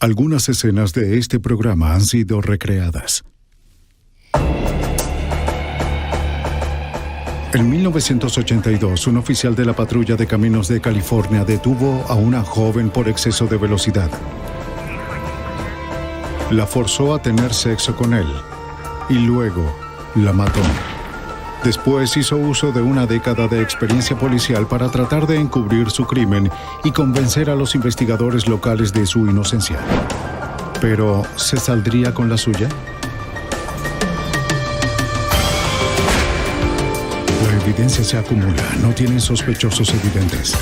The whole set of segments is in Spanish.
Algunas escenas de este programa han sido recreadas. En 1982, un oficial de la patrulla de caminos de California detuvo a una joven por exceso de velocidad. La forzó a tener sexo con él y luego la mató. Después hizo uso de una década de experiencia policial para tratar de encubrir su crimen y convencer a los investigadores locales de su inocencia. ¿Pero se saldría con la suya? La evidencia se acumula, no tienen sospechosos evidentes.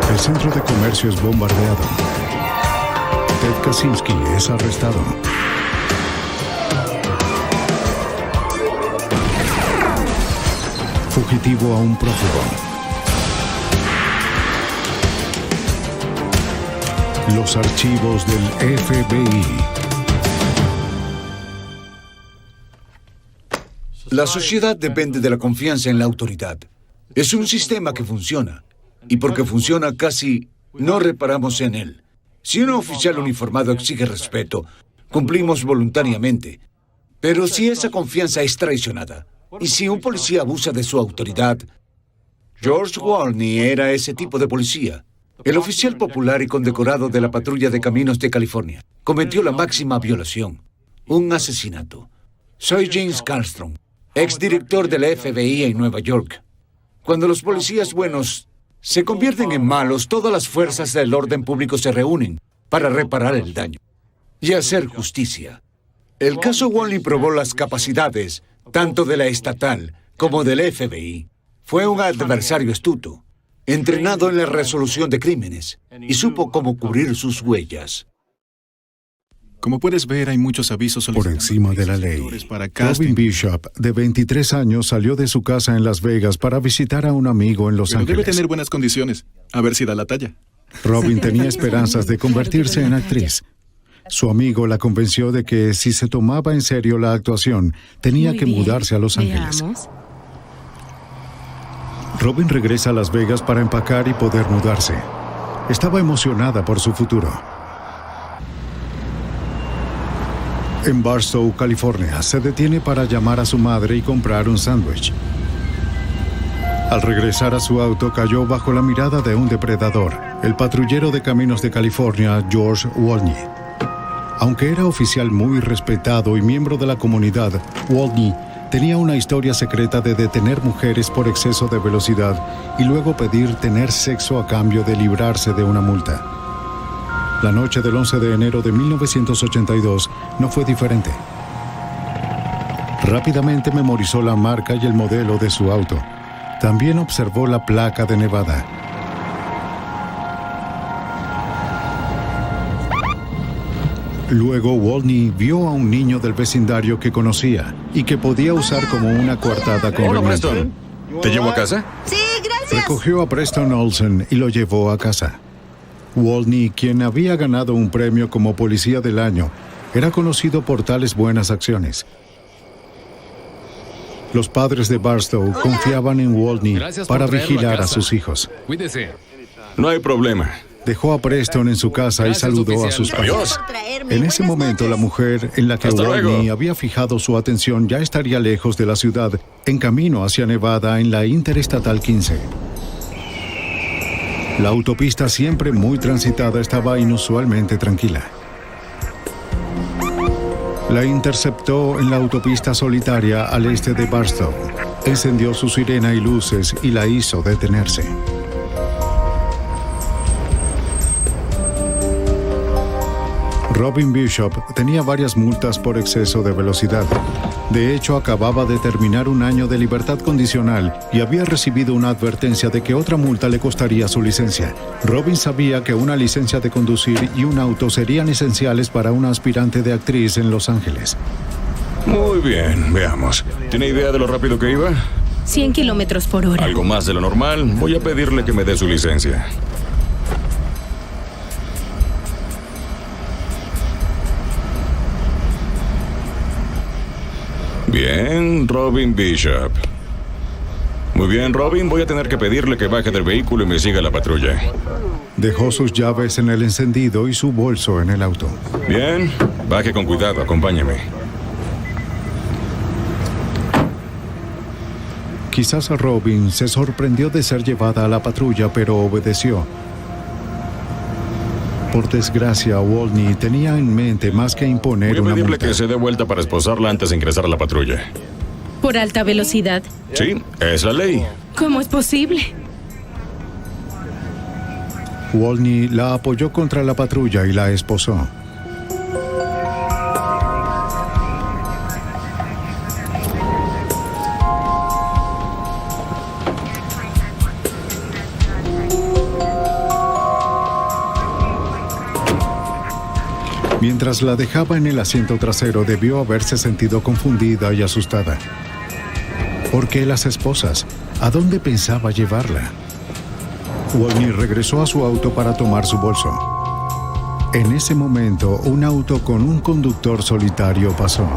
El centro de comercio es bombardeado. Ted Kaczynski es arrestado. Fugitivo a un prófugo. Los archivos del FBI. La sociedad depende de la confianza en la autoridad. Es un sistema que funciona. Y porque funciona, casi no reparamos en él. Si un oficial uniformado exige respeto, cumplimos voluntariamente. Pero si esa confianza es traicionada, y si un policía abusa de su autoridad, George Wolny era ese tipo de policía. El oficial popular y condecorado de la patrulla de caminos de California cometió la máxima violación, un asesinato. Soy James Carlstrom, exdirector del FBI en Nueva York. Cuando los policías buenos se convierten en malos, todas las fuerzas del orden público se reúnen para reparar el daño y hacer justicia. El caso Wolny probó las capacidades tanto de la estatal como del FBI. Fue un adversario astuto, entrenado en la resolución de crímenes, y supo cómo cubrir sus huellas. Como puedes ver, hay muchos avisos Por encima de la ley. Robin Bishop, de 23 años, salió de su casa en Las Vegas para visitar a un amigo en Los Ángeles. Debe tener buenas condiciones. A ver si da la talla. Robin tenía esperanzas de convertirse en actriz. Su amigo la convenció de que si se tomaba en serio la actuación, tenía que mudarse a Los Ángeles. Robin regresa a Las Vegas para empacar y poder mudarse. Estaba emocionada por su futuro. En Barstow, California, se detiene para llamar a su madre y comprar un sándwich. Al regresar a su auto, cayó bajo la mirada de un depredador, el patrullero de caminos de California, George Wolny. Aunque era oficial muy respetado y miembro de la comunidad, Wolny tenía una historia secreta de detener mujeres por exceso de velocidad y luego pedir tener sexo a cambio de librarse de una multa. La noche del 11 de enero de 1982 no fue diferente. Rápidamente memorizó la marca y el modelo de su auto. También observó la placa de Nevada. Luego, Wolny vio a un niño del vecindario que conocía y que podía usar como una coartada conveniente. Hola, Preston. ¿Te llevo a casa? Sí, gracias. Recogió a Preston Olsen y lo llevó a casa. Wolny, quien había ganado un premio como policía del año, era conocido por tales buenas acciones. Los padres de Barstow confiaban en Wolny para vigilar a sus hijos. Cuídese. No hay problema. Dejó a Preston en su casa y saludó a sus padres. En ese momento, la mujer en la que Wolny había fijado su atención ya estaría lejos de la ciudad, en camino hacia Nevada en la Interestatal 15. La autopista, siempre muy transitada, estaba inusualmente tranquila. La interceptó en la autopista solitaria al este de Barstow. Encendió su sirena y luces y la hizo detenerse. Robin Bishop tenía varias multas por exceso de velocidad. De hecho, acababa de terminar un año de libertad condicional y había recibido una advertencia de que otra multa le costaría su licencia. Robin sabía que una licencia de conducir y un auto serían esenciales para una aspirante de actriz en Los Ángeles. Muy bien, veamos. ¿Tiene idea de lo rápido que iba? 100 kilómetros por hora. Algo más de lo normal. Voy a pedirle que me dé su licencia. Bien, Robin Bishop. Muy bien, Robin, voy a tener que pedirle que baje del vehículo y me siga la patrulla. Dejó sus llaves en el encendido y su bolso en el auto. Bien, baje con cuidado, acompáñeme. Quizás Robin se sorprendió de ser llevada a la patrulla, pero obedeció. Por desgracia, Wolney tenía en mente más que imponer Voy a una pedirle multa. que se dé vuelta para esposarla antes de ingresar a la patrulla. ¿Por alta velocidad? Sí, es la ley. ¿Cómo es posible? Wolney la apoyó contra la patrulla y la esposó. Mientras la dejaba en el asiento trasero, debió haberse sentido confundida y asustada. ¿Por qué las esposas? ¿A dónde pensaba llevarla? Wolney regresó a su auto para tomar su bolso. En ese momento, un auto con un conductor solitario pasó.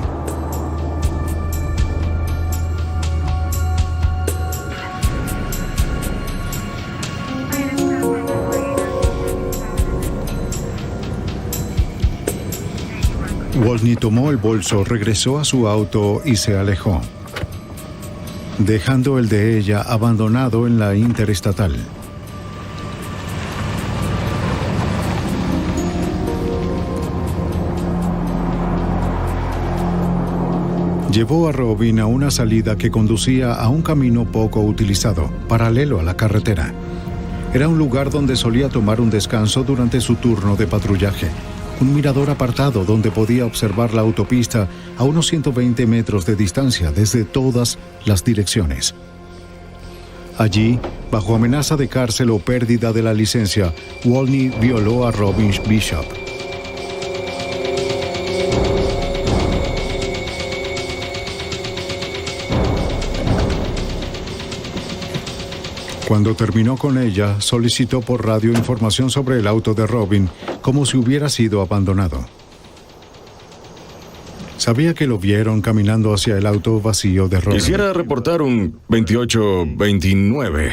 Wolney tomó el bolso, regresó a su auto y se alejó, dejando el de ella abandonado en la interestatal. Llevó a Robin a una salida que conducía a un camino poco utilizado, paralelo a la carretera. Era un lugar donde solía tomar un descanso durante su turno de patrullaje. Un mirador apartado donde podía observar la autopista a unos 120 metros de distancia desde todas las direcciones. Allí, bajo amenaza de cárcel o pérdida de la licencia, Wolney violó a Robin Bishop. Cuando terminó con ella, solicitó por radio información sobre el auto de Robin, como si hubiera sido abandonado. Sabía que lo vieron caminando hacia el auto vacío de Robin. Quisiera reportar un 2829.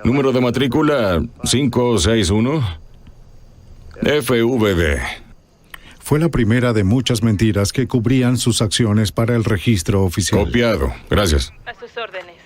Número de matrícula 561 FVD. Fue la primera de muchas mentiras que cubrían sus acciones para el registro oficial. Copiado. Gracias. A sus órdenes.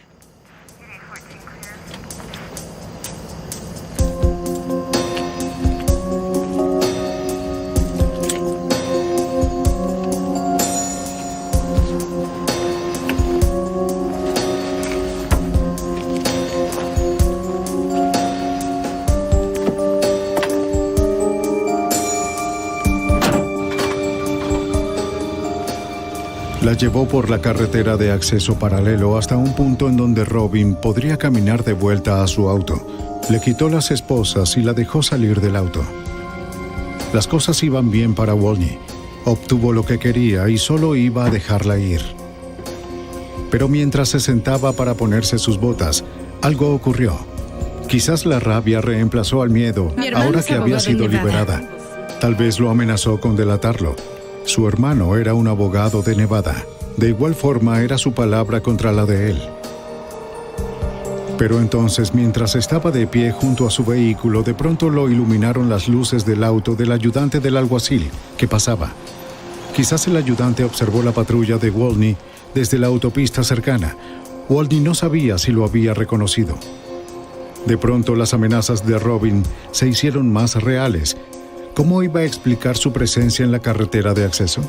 La llevó por la carretera de acceso paralelo hasta un punto en donde Robin podría caminar de vuelta a su auto. Le quitó las esposas y la dejó salir del auto. Las cosas iban bien para Wolney. Obtuvo lo que quería y solo iba a dejarla ir. Pero mientras se sentaba para ponerse sus botas, algo ocurrió. Quizás la rabia reemplazó al miedo ahora que había sido liberada. Tal vez lo amenazó con delatarlo. Su hermano era un abogado de Nevada. De igual forma era su palabra contra la de él. Pero entonces, mientras estaba de pie junto a su vehículo, de pronto lo iluminaron las luces del auto del ayudante del alguacil que pasaba. Quizás el ayudante observó la patrulla de Wolney desde la autopista cercana. Wolney no sabía si lo había reconocido. De pronto las amenazas de Robin se hicieron más reales. ¿Cómo iba a explicar su presencia en la carretera de acceso?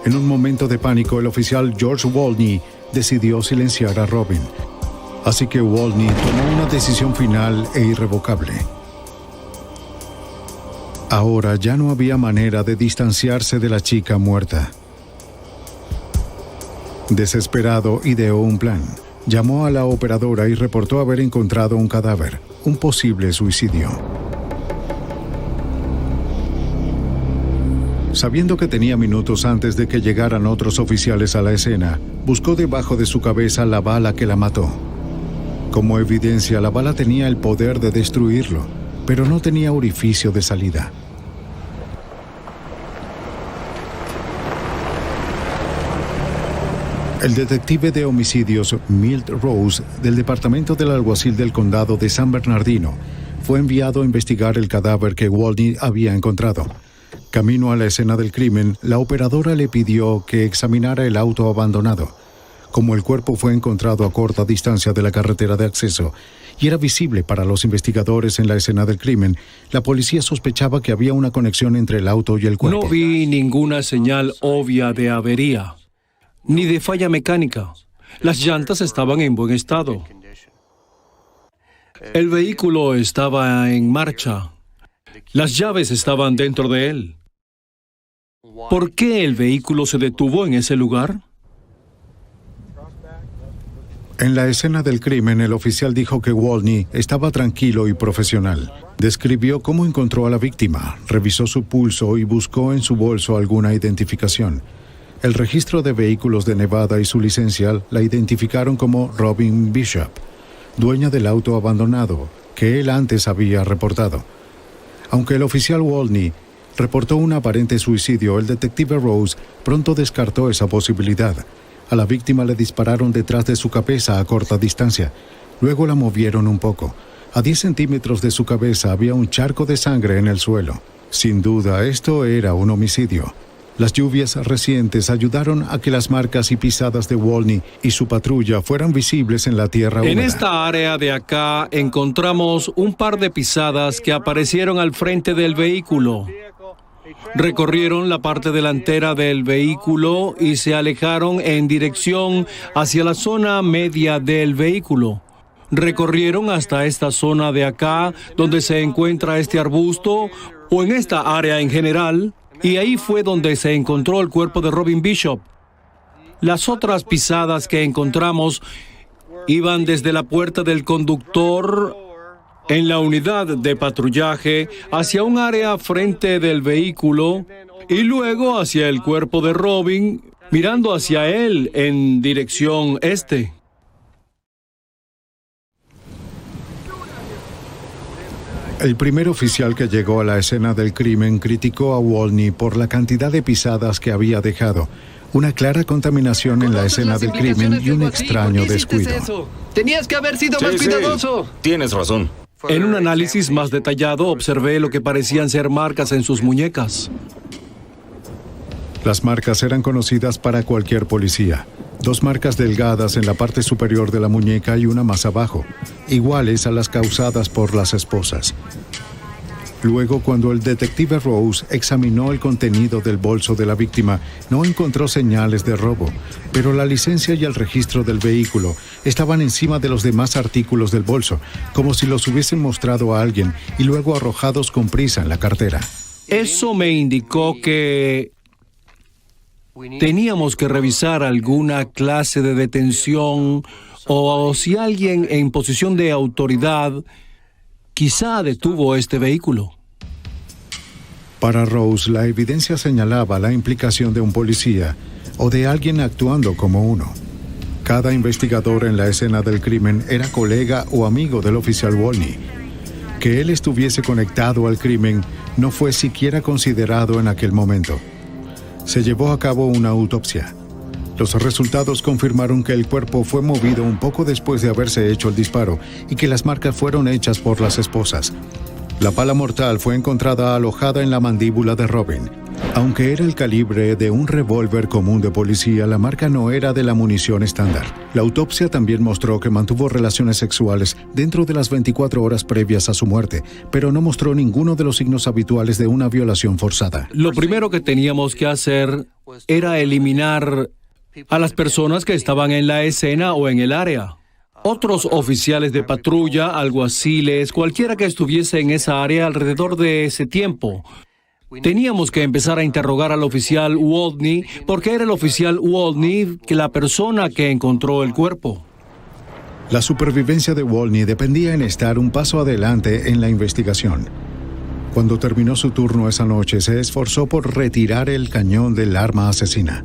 En un momento de pánico, el oficial George Wolney decidió silenciar a Robin. Así que Wolney tomó una decisión final e irrevocable. Ahora ya no había manera de distanciarse de la chica muerta. Desesperado, ideó un plan. Llamó a la operadora y reportó haber encontrado un cadáver, un posible suicidio. Sabiendo que tenía minutos antes de que llegaran otros oficiales a la escena, buscó debajo de su cabeza la bala que la mató. Como evidencia, la bala tenía el poder de destruirlo, pero no tenía orificio de salida. El detective de homicidios Milt Rose, del departamento del alguacil del condado de San Bernardino, fue enviado a investigar el cadáver que Walney había encontrado. Camino a la escena del crimen, la operadora le pidió que examinara el auto abandonado. Como el cuerpo fue encontrado a corta distancia de la carretera de acceso y era visible para los investigadores en la escena del crimen, la policía sospechaba que había una conexión entre el auto y el cuerpo. No vi ninguna señal obvia de avería, ni de falla mecánica. Las llantas estaban en buen estado. El vehículo estaba en marcha. Las llaves estaban dentro de él. ¿Por qué el vehículo se detuvo en ese lugar? En la escena del crimen, el oficial dijo que Walney estaba tranquilo y profesional. Describió cómo encontró a la víctima, revisó su pulso y buscó en su bolso alguna identificación. El registro de vehículos de Nevada y su licencia la identificaron como Robin Bishop, dueña del auto abandonado que él antes había reportado. Aunque el oficial Walney reportó un aparente suicidio, el detective Rose pronto descartó esa posibilidad. A la víctima le dispararon detrás de su cabeza a corta distancia. Luego la movieron un poco. A 10 centímetros de su cabeza había un charco de sangre en el suelo. Sin duda, esto era un homicidio. Las lluvias recientes ayudaron a que las marcas y pisadas de Walney y su patrulla fueran visibles en la tierra húmeda. En esta área de acá encontramos un par de pisadas que aparecieron al frente del vehículo. Recorrieron la parte delantera del vehículo y se alejaron en dirección hacia la zona media del vehículo. Recorrieron hasta esta zona de acá, donde se encuentra este arbusto, o en esta área en general, y ahí fue donde se encontró el cuerpo de Robin Bishop. Las otras pisadas que encontramos iban desde la puerta del conductor en la unidad de patrullaje hacia un área frente del vehículo y luego hacia el cuerpo de Robin, mirando hacia él en dirección este. El primer oficial que llegó a la escena del crimen criticó a Walney por la cantidad de pisadas que había dejado, una clara contaminación en la escena del crimen y un extraño descuido. Tenías que haber sido más cuidadoso. Tienes razón. En un análisis más detallado observé lo que parecían ser marcas en sus muñecas. Las marcas eran conocidas para cualquier policía. 2 marcas delgadas en la parte superior de la muñeca y una más abajo, iguales a las causadas por las esposas. Luego, cuando el detective Rose examinó el contenido del bolso de la víctima, no encontró señales de robo, pero la licencia y el registro del vehículo estaban encima de los demás artículos del bolso, como si los hubiesen mostrado a alguien y luego arrojados con prisa en la cartera. Eso me indicó que teníamos que revisar alguna clase de detención o si alguien en posición de autoridad quizá detuvo este vehículo. Para Rose, la evidencia señalaba la implicación de un policía o de alguien actuando como uno. Cada investigador en la escena del crimen era colega o amigo del oficial Walney. Que él estuviese conectado al crimen no fue siquiera considerado en aquel momento. Se llevó a cabo una autopsia. Los resultados confirmaron que el cuerpo fue movido un poco después de haberse hecho el disparo y que las marcas fueron hechas por las esposas. La pala mortal fue encontrada alojada en la mandíbula de Robin. Aunque era el calibre de un revólver común de policía, la marca no era de la munición estándar. La autopsia también mostró que mantuvo relaciones sexuales dentro de las 24 horas previas a su muerte, pero no mostró ninguno de los signos habituales de una violación forzada. Lo primero que teníamos que hacer era eliminar a las personas que estaban en la escena o en el área. Otros oficiales de patrulla, alguaciles, cualquiera que estuviese en esa área alrededor de ese tiempo. Teníamos que empezar a interrogar al oficial Walney, porque era el oficial Walney que la persona que encontró el cuerpo. La supervivencia de Walney dependía en estar un paso adelante en la investigación. Cuando terminó su turno esa noche, se esforzó por retirar el cañón del arma asesina.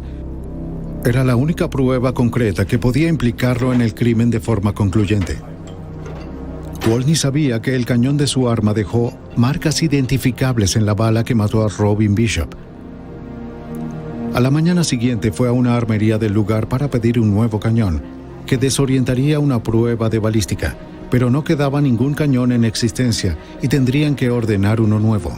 Era la única prueba concreta que podía implicarlo en el crimen de forma concluyente. Walney sabía que el cañón de su arma dejó marcas identificables en la bala que mató a Robin Bishop. A la mañana siguiente fue a una armería del lugar para pedir un nuevo cañón, que desorientaría una prueba de balística, pero no quedaba ningún cañón en existencia y tendrían que ordenar uno nuevo.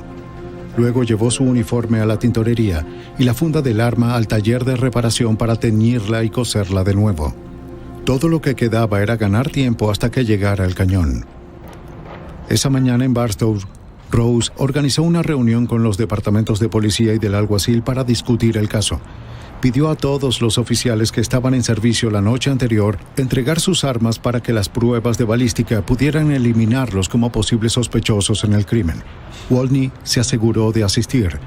Luego llevó su uniforme a la tintorería y la funda del arma al taller de reparación para teñirla y coserla de nuevo. Todo lo que quedaba era ganar tiempo hasta que llegara el cañón. Esa mañana en Barstow, Rose organizó una reunión con los departamentos de policía y del alguacil para discutir el caso. Pidió a todos los oficiales que estaban en servicio la noche anterior entregar sus armas para que las pruebas de balística pudieran eliminarlos como posibles sospechosos en el crimen. Wolny se aseguró de asistir.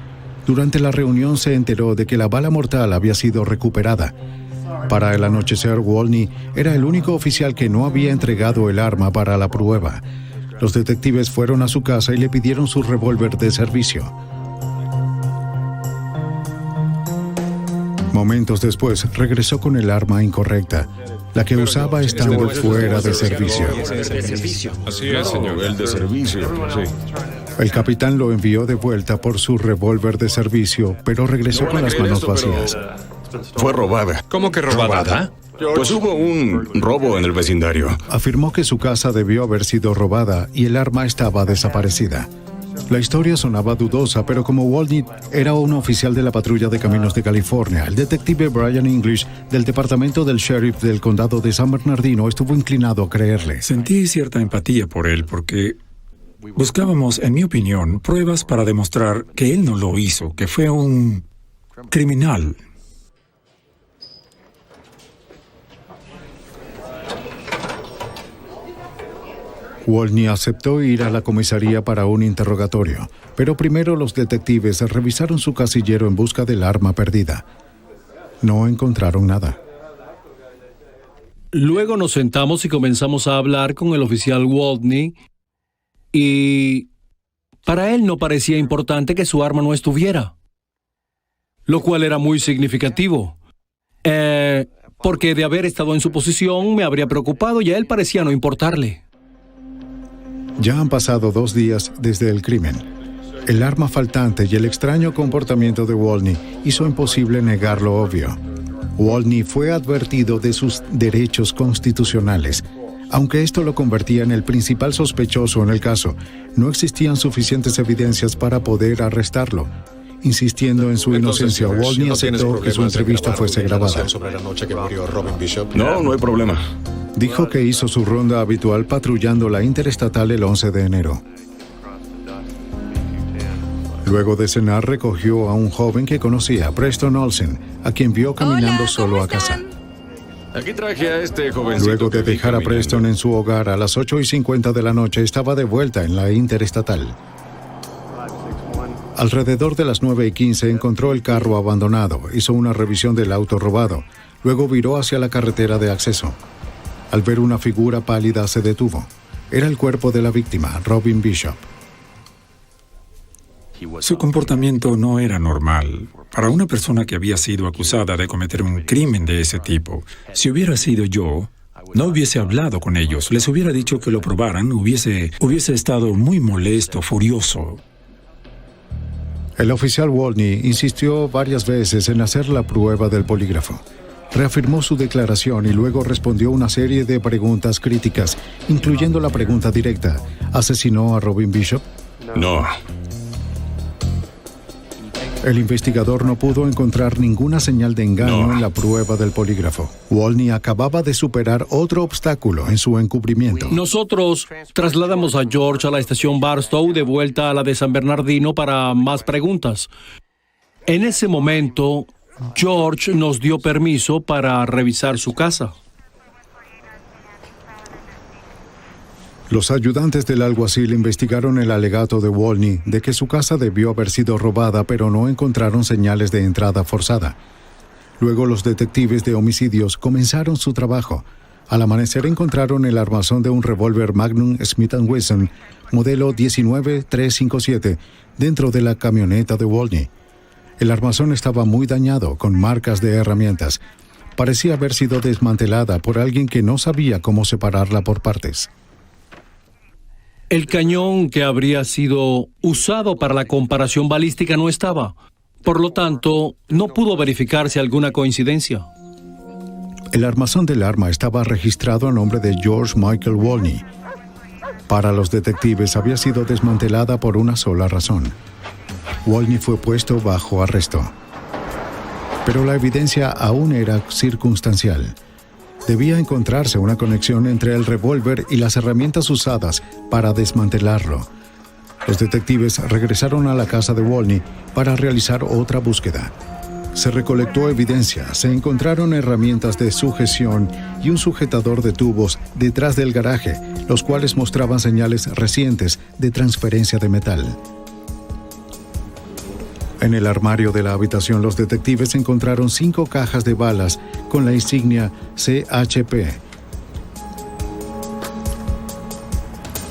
Durante la reunión se enteró de que la bala mortal había sido recuperada. Para el anochecer, Wolny era el único oficial que no había entregado el arma para la prueba. Los detectives fueron a su casa y le pidieron su revólver de servicio. Momentos después, regresó con el arma incorrecta, la que usaba estando fuera de servicio. Así es, señor. El de servicio, sí. El capitán lo envió de vuelta por su revólver de servicio, pero regresó con las manos vacías. Fue robada. ¿Cómo que robada? Pues hubo un robo en el vecindario. Afirmó que su casa debió haber sido robada y el arma estaba desaparecida. La historia sonaba dudosa, pero como Wolny era un oficial de la patrulla de caminos de California, el detective Brian English del departamento del sheriff del condado de San Bernardino estuvo inclinado a creerle. Sentí cierta empatía por él porque buscábamos, en mi opinión, pruebas para demostrar que él no lo hizo, que fue un criminal. Wolny aceptó ir a la comisaría para un interrogatorio, pero primero los detectives revisaron su casillero en busca del arma perdida. No encontraron nada. Luego nos sentamos y comenzamos a hablar con el oficial Wolny y para él no parecía importante que su arma no estuviera, lo cual era muy significativo. Porque de haber estado en su posición me habría preocupado y a él parecía no importarle. Ya han pasado 2 días desde el crimen. El arma faltante y el extraño comportamiento de Wolny hizo imposible negar lo obvio. Wolny fue advertido de sus derechos constitucionales. Aunque esto lo convertía en el principal sospechoso en el caso, no existían suficientes evidencias para poder arrestarlo. Insistiendo en su inocencia, Wolny aceptó que su entrevista fuese grabada. No hay problema. Dijo que hizo su ronda habitual patrullando la interestatal el 11 de enero. Luego de cenar, recogió a un joven que conocía, Preston Olsen, a quien vio caminando solo a casa. Aquí traje a este jovencito. Luego de dejar a Preston en su hogar a las 8:50 de la noche, estaba de vuelta en la interestatal. Alrededor de las 9:15 encontró el carro abandonado, hizo una revisión del auto robado, luego viró hacia la carretera de acceso. Al ver una figura pálida se detuvo. Era el cuerpo de la víctima, Robin Bishop. Su comportamiento no era normal para una persona que había sido acusada de cometer un crimen de ese tipo. Si hubiera sido yo, no hubiese hablado con ellos, les hubiera dicho que lo probaran, hubiese estado muy molesto, furioso. El oficial Wolny insistió varias veces en hacer la prueba del polígrafo. Reafirmó su declaración y luego respondió una serie de preguntas críticas, incluyendo la pregunta directa: ¿asesinó a Robin Bishop? No. El investigador no pudo encontrar ninguna señal de engaño en la prueba del polígrafo. Wolny acababa de superar otro obstáculo en su encubrimiento. Nosotros trasladamos a George a la estación Barstow de vuelta a la de San Bernardino para más preguntas. En ese momento, George nos dio permiso para revisar su casa. Los ayudantes del alguacil investigaron el alegato de Wolny de que su casa debió haber sido robada, pero no encontraron señales de entrada forzada. Luego los detectives de homicidios comenzaron su trabajo. Al amanecer encontraron el armazón de un revólver Magnum Smith & Wesson, modelo 19357, dentro de la camioneta de Wolny. El armazón estaba muy dañado, con marcas de herramientas. Parecía haber sido desmantelada por alguien que no sabía cómo separarla por partes. El cañón que habría sido usado para la comparación balística no estaba. Por lo tanto, no pudo verificarse alguna coincidencia. El armazón del arma estaba registrado a nombre de George Michael Wolny. Para los detectives había sido desmantelada por una sola razón. Wolny fue puesto bajo arresto. Pero la evidencia aún era circunstancial. Debía encontrarse una conexión entre el revólver y las herramientas usadas para desmantelarlo. Los detectives regresaron a la casa de Wolny para realizar otra búsqueda. Se recolectó evidencia, se encontraron herramientas de sujeción y un sujetador de tubos detrás del garaje, los cuales mostraban señales recientes de transferencia de metal. En el armario de la habitación, los detectives encontraron 5 cajas de balas con la insignia CHP.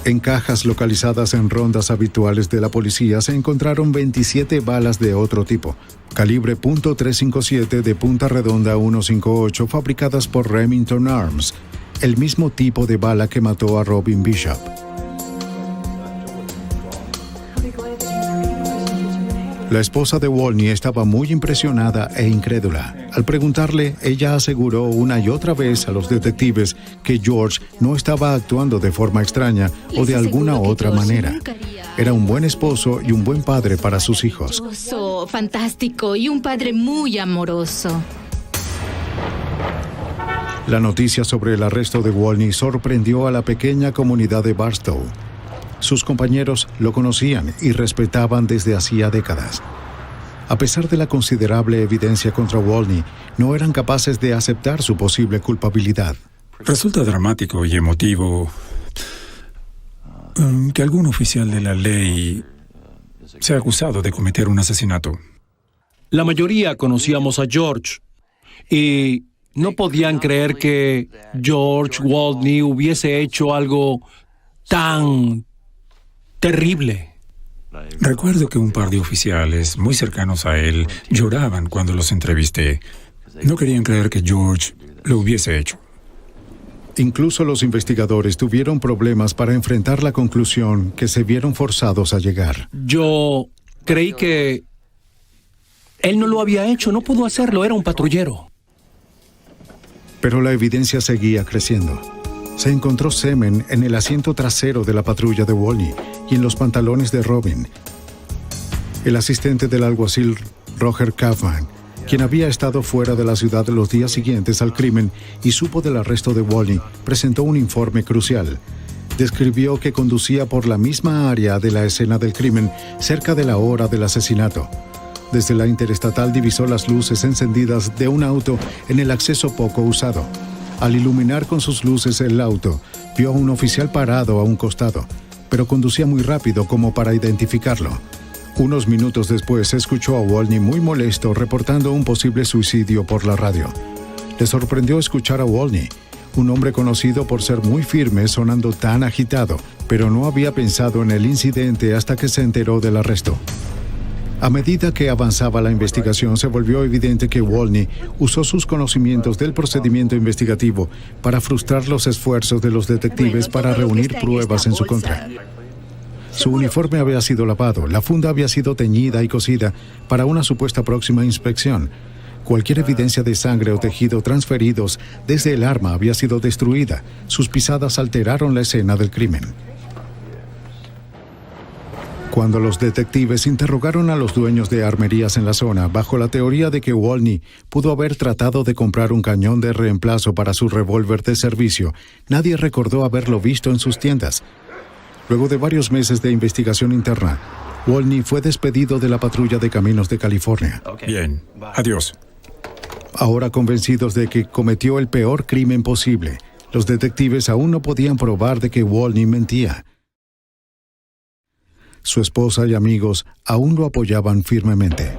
En cajas localizadas en rondas habituales de la policía se encontraron 27 balas de otro tipo, calibre .357 de punta redonda 158 fabricadas por Remington Arms, el mismo tipo de bala que mató a Robin Bishop. La esposa de Wolny estaba muy impresionada e incrédula. Al preguntarle, ella aseguró una y otra vez a los detectives que George no estaba actuando de forma extraña o de alguna otra manera. Era un buen esposo y un buen padre para sus hijos. Fantástico y un padre muy amoroso. La noticia sobre el arresto de Wolny sorprendió a la pequeña comunidad de Barstow. Sus compañeros lo conocían y respetaban desde hacía décadas. A pesar de la considerable evidencia contra Wolny, no eran capaces de aceptar su posible culpabilidad. Resulta dramático y emotivo que algún oficial de la ley sea acusado de cometer un asesinato. La mayoría conocíamos a George y no podían creer que George Wolny hubiese hecho algo tan terrible. Recuerdo que un par de oficiales muy cercanos a él lloraban cuando los entrevisté. No querían creer que George lo hubiese hecho. Incluso los investigadores tuvieron problemas para enfrentar la conclusión que se vieron forzados a llegar. Yo creí que él no lo había hecho, no pudo hacerlo, era un patrullero. Pero la evidencia seguía creciendo. Se encontró semen en el asiento trasero de la patrulla de Wolny y en los pantalones de Robin. El asistente del alguacil Roger Kaufman, quien había estado fuera de la ciudad los días siguientes al crimen y supo del arresto de Wolny, presentó un informe crucial. Describió que conducía por la misma área de la escena del crimen cerca de la hora del asesinato. Desde la interestatal divisó las luces encendidas de un auto en el acceso poco usado. Al iluminar con sus luces el auto, vio a un oficial parado a un costado, pero conducía muy rápido como para identificarlo. Unos minutos después, escuchó a Wolny muy molesto reportando un posible suicidio por la radio. Le sorprendió escuchar a Wolny, un hombre conocido por ser muy firme, sonando tan agitado, pero no había pensado en el incidente hasta que se enteró del arresto. A medida que avanzaba la investigación, se volvió evidente que Wolny usó sus conocimientos del procedimiento investigativo para frustrar los esfuerzos de los detectives para reunir pruebas en su contra. Su uniforme había sido lavado, la funda había sido teñida y cosida para una supuesta próxima inspección. Cualquier evidencia de sangre o tejido transferidos desde el arma había sido destruida. Sus pisadas alteraron la escena del crimen. Cuando los detectives interrogaron a los dueños de armerías en la zona, bajo la teoría de que Wolny pudo haber tratado de comprar un cañón de reemplazo para su revólver de servicio, nadie recordó haberlo visto en sus tiendas. Luego de varios meses de investigación interna, Wolny fue despedido de la patrulla de caminos de California. Bien, adiós. Ahora convencidos de que cometió el peor crimen posible, los detectives aún no podían probar de que Wolny mentía. Su esposa y amigos aún lo apoyaban firmemente.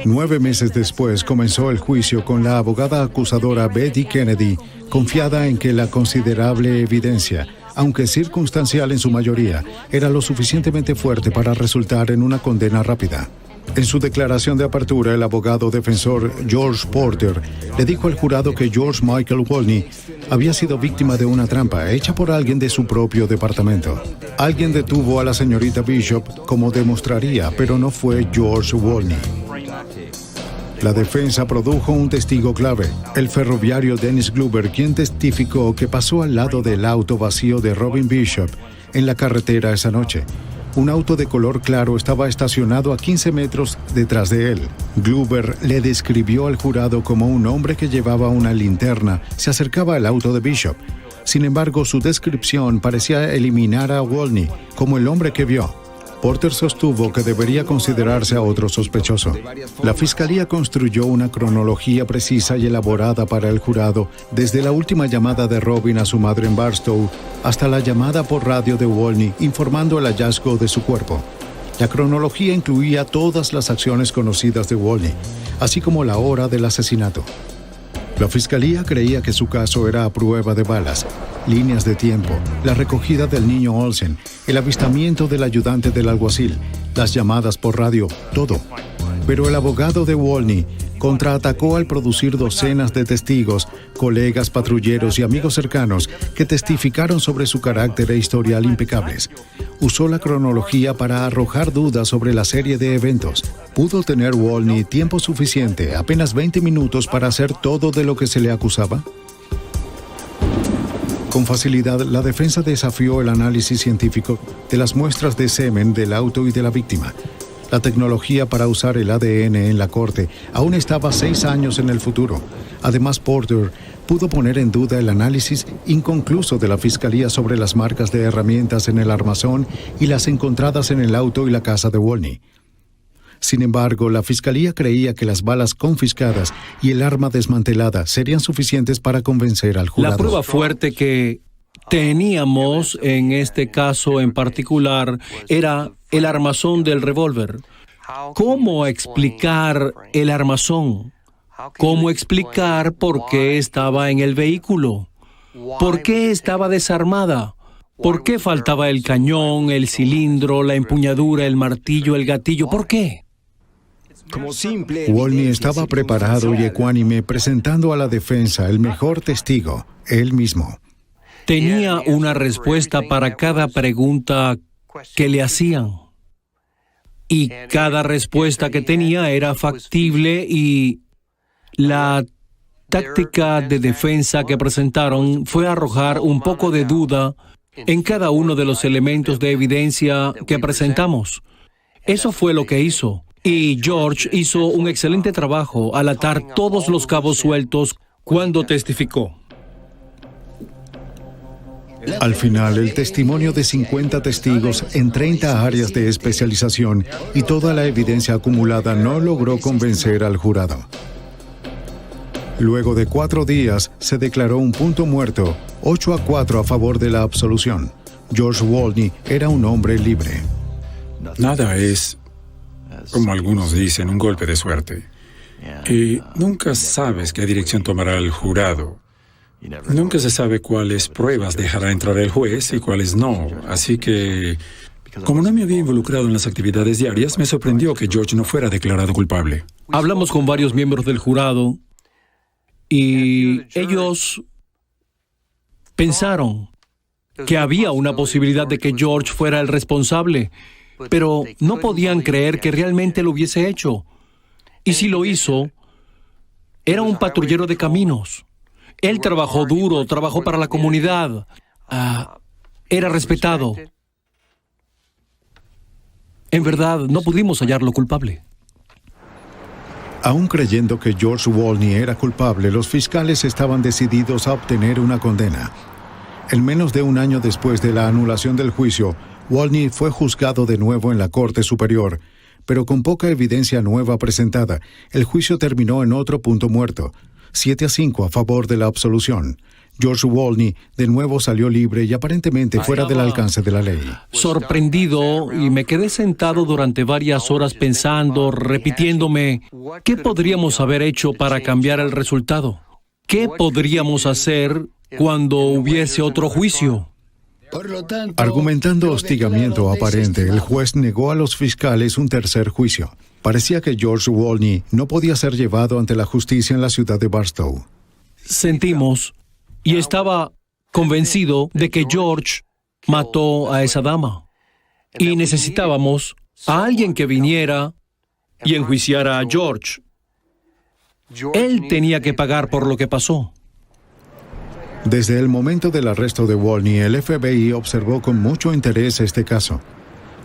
9 meses después comenzó el juicio con la abogada acusadora Betty Kennedy, confiada en que la considerable evidencia, aunque circunstancial en su mayoría, era lo suficientemente fuerte para resultar en una condena rápida. En su declaración de apertura, el abogado defensor George Porter le dijo al jurado que George Michael Wolny había sido víctima de una trampa hecha por alguien de su propio departamento. Alguien detuvo a la señorita Bishop, como demostraría, pero no fue George Wolny. La defensa produjo un testigo clave, el ferroviario Dennis Glover, quien testificó que pasó al lado del auto vacío de Robin Bishop en la carretera esa noche. Un auto de color claro estaba estacionado a 15 metros detrás de él. Glover le describió al jurado como un hombre que llevaba una linterna, se acercaba al auto de Bishop. Sin embargo, su descripción parecía eliminar a Wolny como el hombre que vio. Porter sostuvo que debería considerarse a otro sospechoso. La fiscalía construyó una cronología precisa y elaborada para el jurado, desde la última llamada de Robin a su madre en Barstow hasta la llamada por radio de Wolny informando el hallazgo de su cuerpo. La cronología incluía todas las acciones conocidas de Wolny, así como la hora del asesinato. La fiscalía creía que su caso era a prueba de balas, líneas de tiempo, la recogida del niño Olsen, el avistamiento del ayudante del alguacil, las llamadas por radio, todo. Pero el abogado de Wolny contraatacó al producir docenas de testigos, colegas patrulleros y amigos cercanos que testificaron sobre su carácter e historial impecables. Usó la cronología para arrojar dudas sobre la serie de eventos. ¿Pudo tener Wolny tiempo suficiente, apenas 20 minutos, para hacer todo de lo que se le acusaba? Con facilidad, la defensa desafió el análisis científico de las muestras de semen del auto y de la víctima. La tecnología para usar el ADN en la corte aún estaba 6 años en el futuro. Además, Porter pudo poner en duda el análisis inconcluso de la fiscalía sobre las marcas de herramientas en el armazón y las encontradas en el auto y la casa de Wolny. Sin embargo, la fiscalía creía que las balas confiscadas y el arma desmantelada serían suficientes para convencer al jurado. La prueba fuerte que teníamos en este caso en particular era el armazón del revólver. ¿Cómo explicar el armazón? ¿Cómo explicar por qué estaba en el vehículo? ¿Por qué estaba desarmada? ¿Por qué faltaba el cañón, el cilindro, la empuñadura, el martillo, el gatillo? ¿Por qué? Wolny estaba preparado y ecuánime, presentando a la defensa el mejor testigo, él mismo. Tenía una respuesta para cada pregunta que le hacían. Y cada respuesta que tenía era factible y la táctica de defensa que presentaron fue arrojar un poco de duda en cada uno de los elementos de evidencia que presentamos. Eso fue lo que hizo. Y George hizo un excelente trabajo al atar todos los cabos sueltos cuando testificó. Al final, el testimonio de 50 testigos en 30 áreas de especialización y toda la evidencia acumulada no logró convencer al jurado. Luego de 4 días, se declaró un punto muerto, 8-4 a favor de la absolución. George Wolny era un hombre libre. Nada es, como algunos dicen, un golpe de suerte. Y nunca sabes qué dirección tomará el jurado. Nunca se sabe cuáles pruebas dejará entrar el juez y cuáles no. Así que, como no me había involucrado en las actividades diarias, me sorprendió que George no fuera declarado culpable. Hablamos con varios miembros del jurado y ellos pensaron que había una posibilidad de que George fuera el responsable, pero no podían creer que realmente lo hubiese hecho. Y si lo hizo, era un patrullero de caminos. Él trabajó duro, trabajó para la comunidad. Era respetado. En verdad, no pudimos hallarlo culpable. Aún creyendo que George Wolny era culpable, los fiscales estaban decididos a obtener una condena. En menos de un año después de la anulación del juicio, Wolny fue juzgado de nuevo en la Corte Superior, pero con poca evidencia nueva presentada, el juicio terminó en otro punto muerto, 7-5 a favor de la absolución. George Wolny de nuevo salió libre y aparentemente fuera del alcance de la ley. Sorprendido, y me quedé sentado durante varias horas pensando, repitiéndome, ¿qué podríamos haber hecho para cambiar el resultado? ¿Qué podríamos hacer cuando hubiese otro juicio? Argumentando hostigamiento aparente, el juez negó a los fiscales un tercer juicio. Parecía que George Wolny no podía ser llevado ante la justicia en la ciudad de Barstow. Sentimos, y estaba convencido de que George mató a esa dama. Y necesitábamos a alguien que viniera y enjuiciara a George. Él tenía que pagar por lo que pasó. Desde el momento del arresto de Wolny, el FBI observó con mucho interés este caso.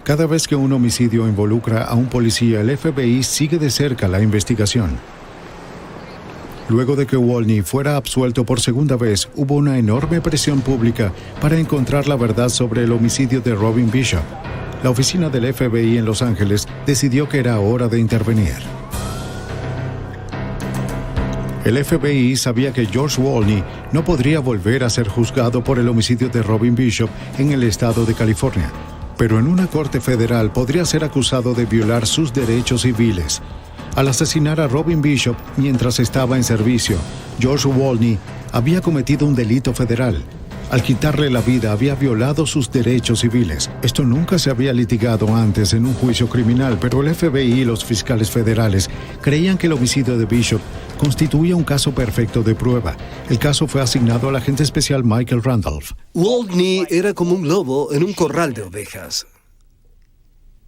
Cada vez que un homicidio involucra a un policía, el FBI sigue de cerca la investigación. Luego de que Wolny fuera absuelto por segunda vez, hubo una enorme presión pública para encontrar la verdad sobre el homicidio de Robin Bishop. La oficina del FBI en Los Ángeles decidió que era hora de intervenir. El FBI sabía que George Wolny no podría volver a ser juzgado por el homicidio de Robin Bishop en el estado de California, pero en una corte federal podría ser acusado de violar sus derechos civiles. Al asesinar a Robin Bishop mientras estaba en servicio, George Wolny había cometido un delito federal. Al quitarle la vida, había violado sus derechos civiles. Esto nunca se había litigado antes en un juicio criminal, pero el FBI y los fiscales federales creían que el homicidio de Bishop constituía un caso perfecto de prueba. El caso fue asignado al agente especial Michael Randolph. Wolny era como un lobo en un corral de ovejas.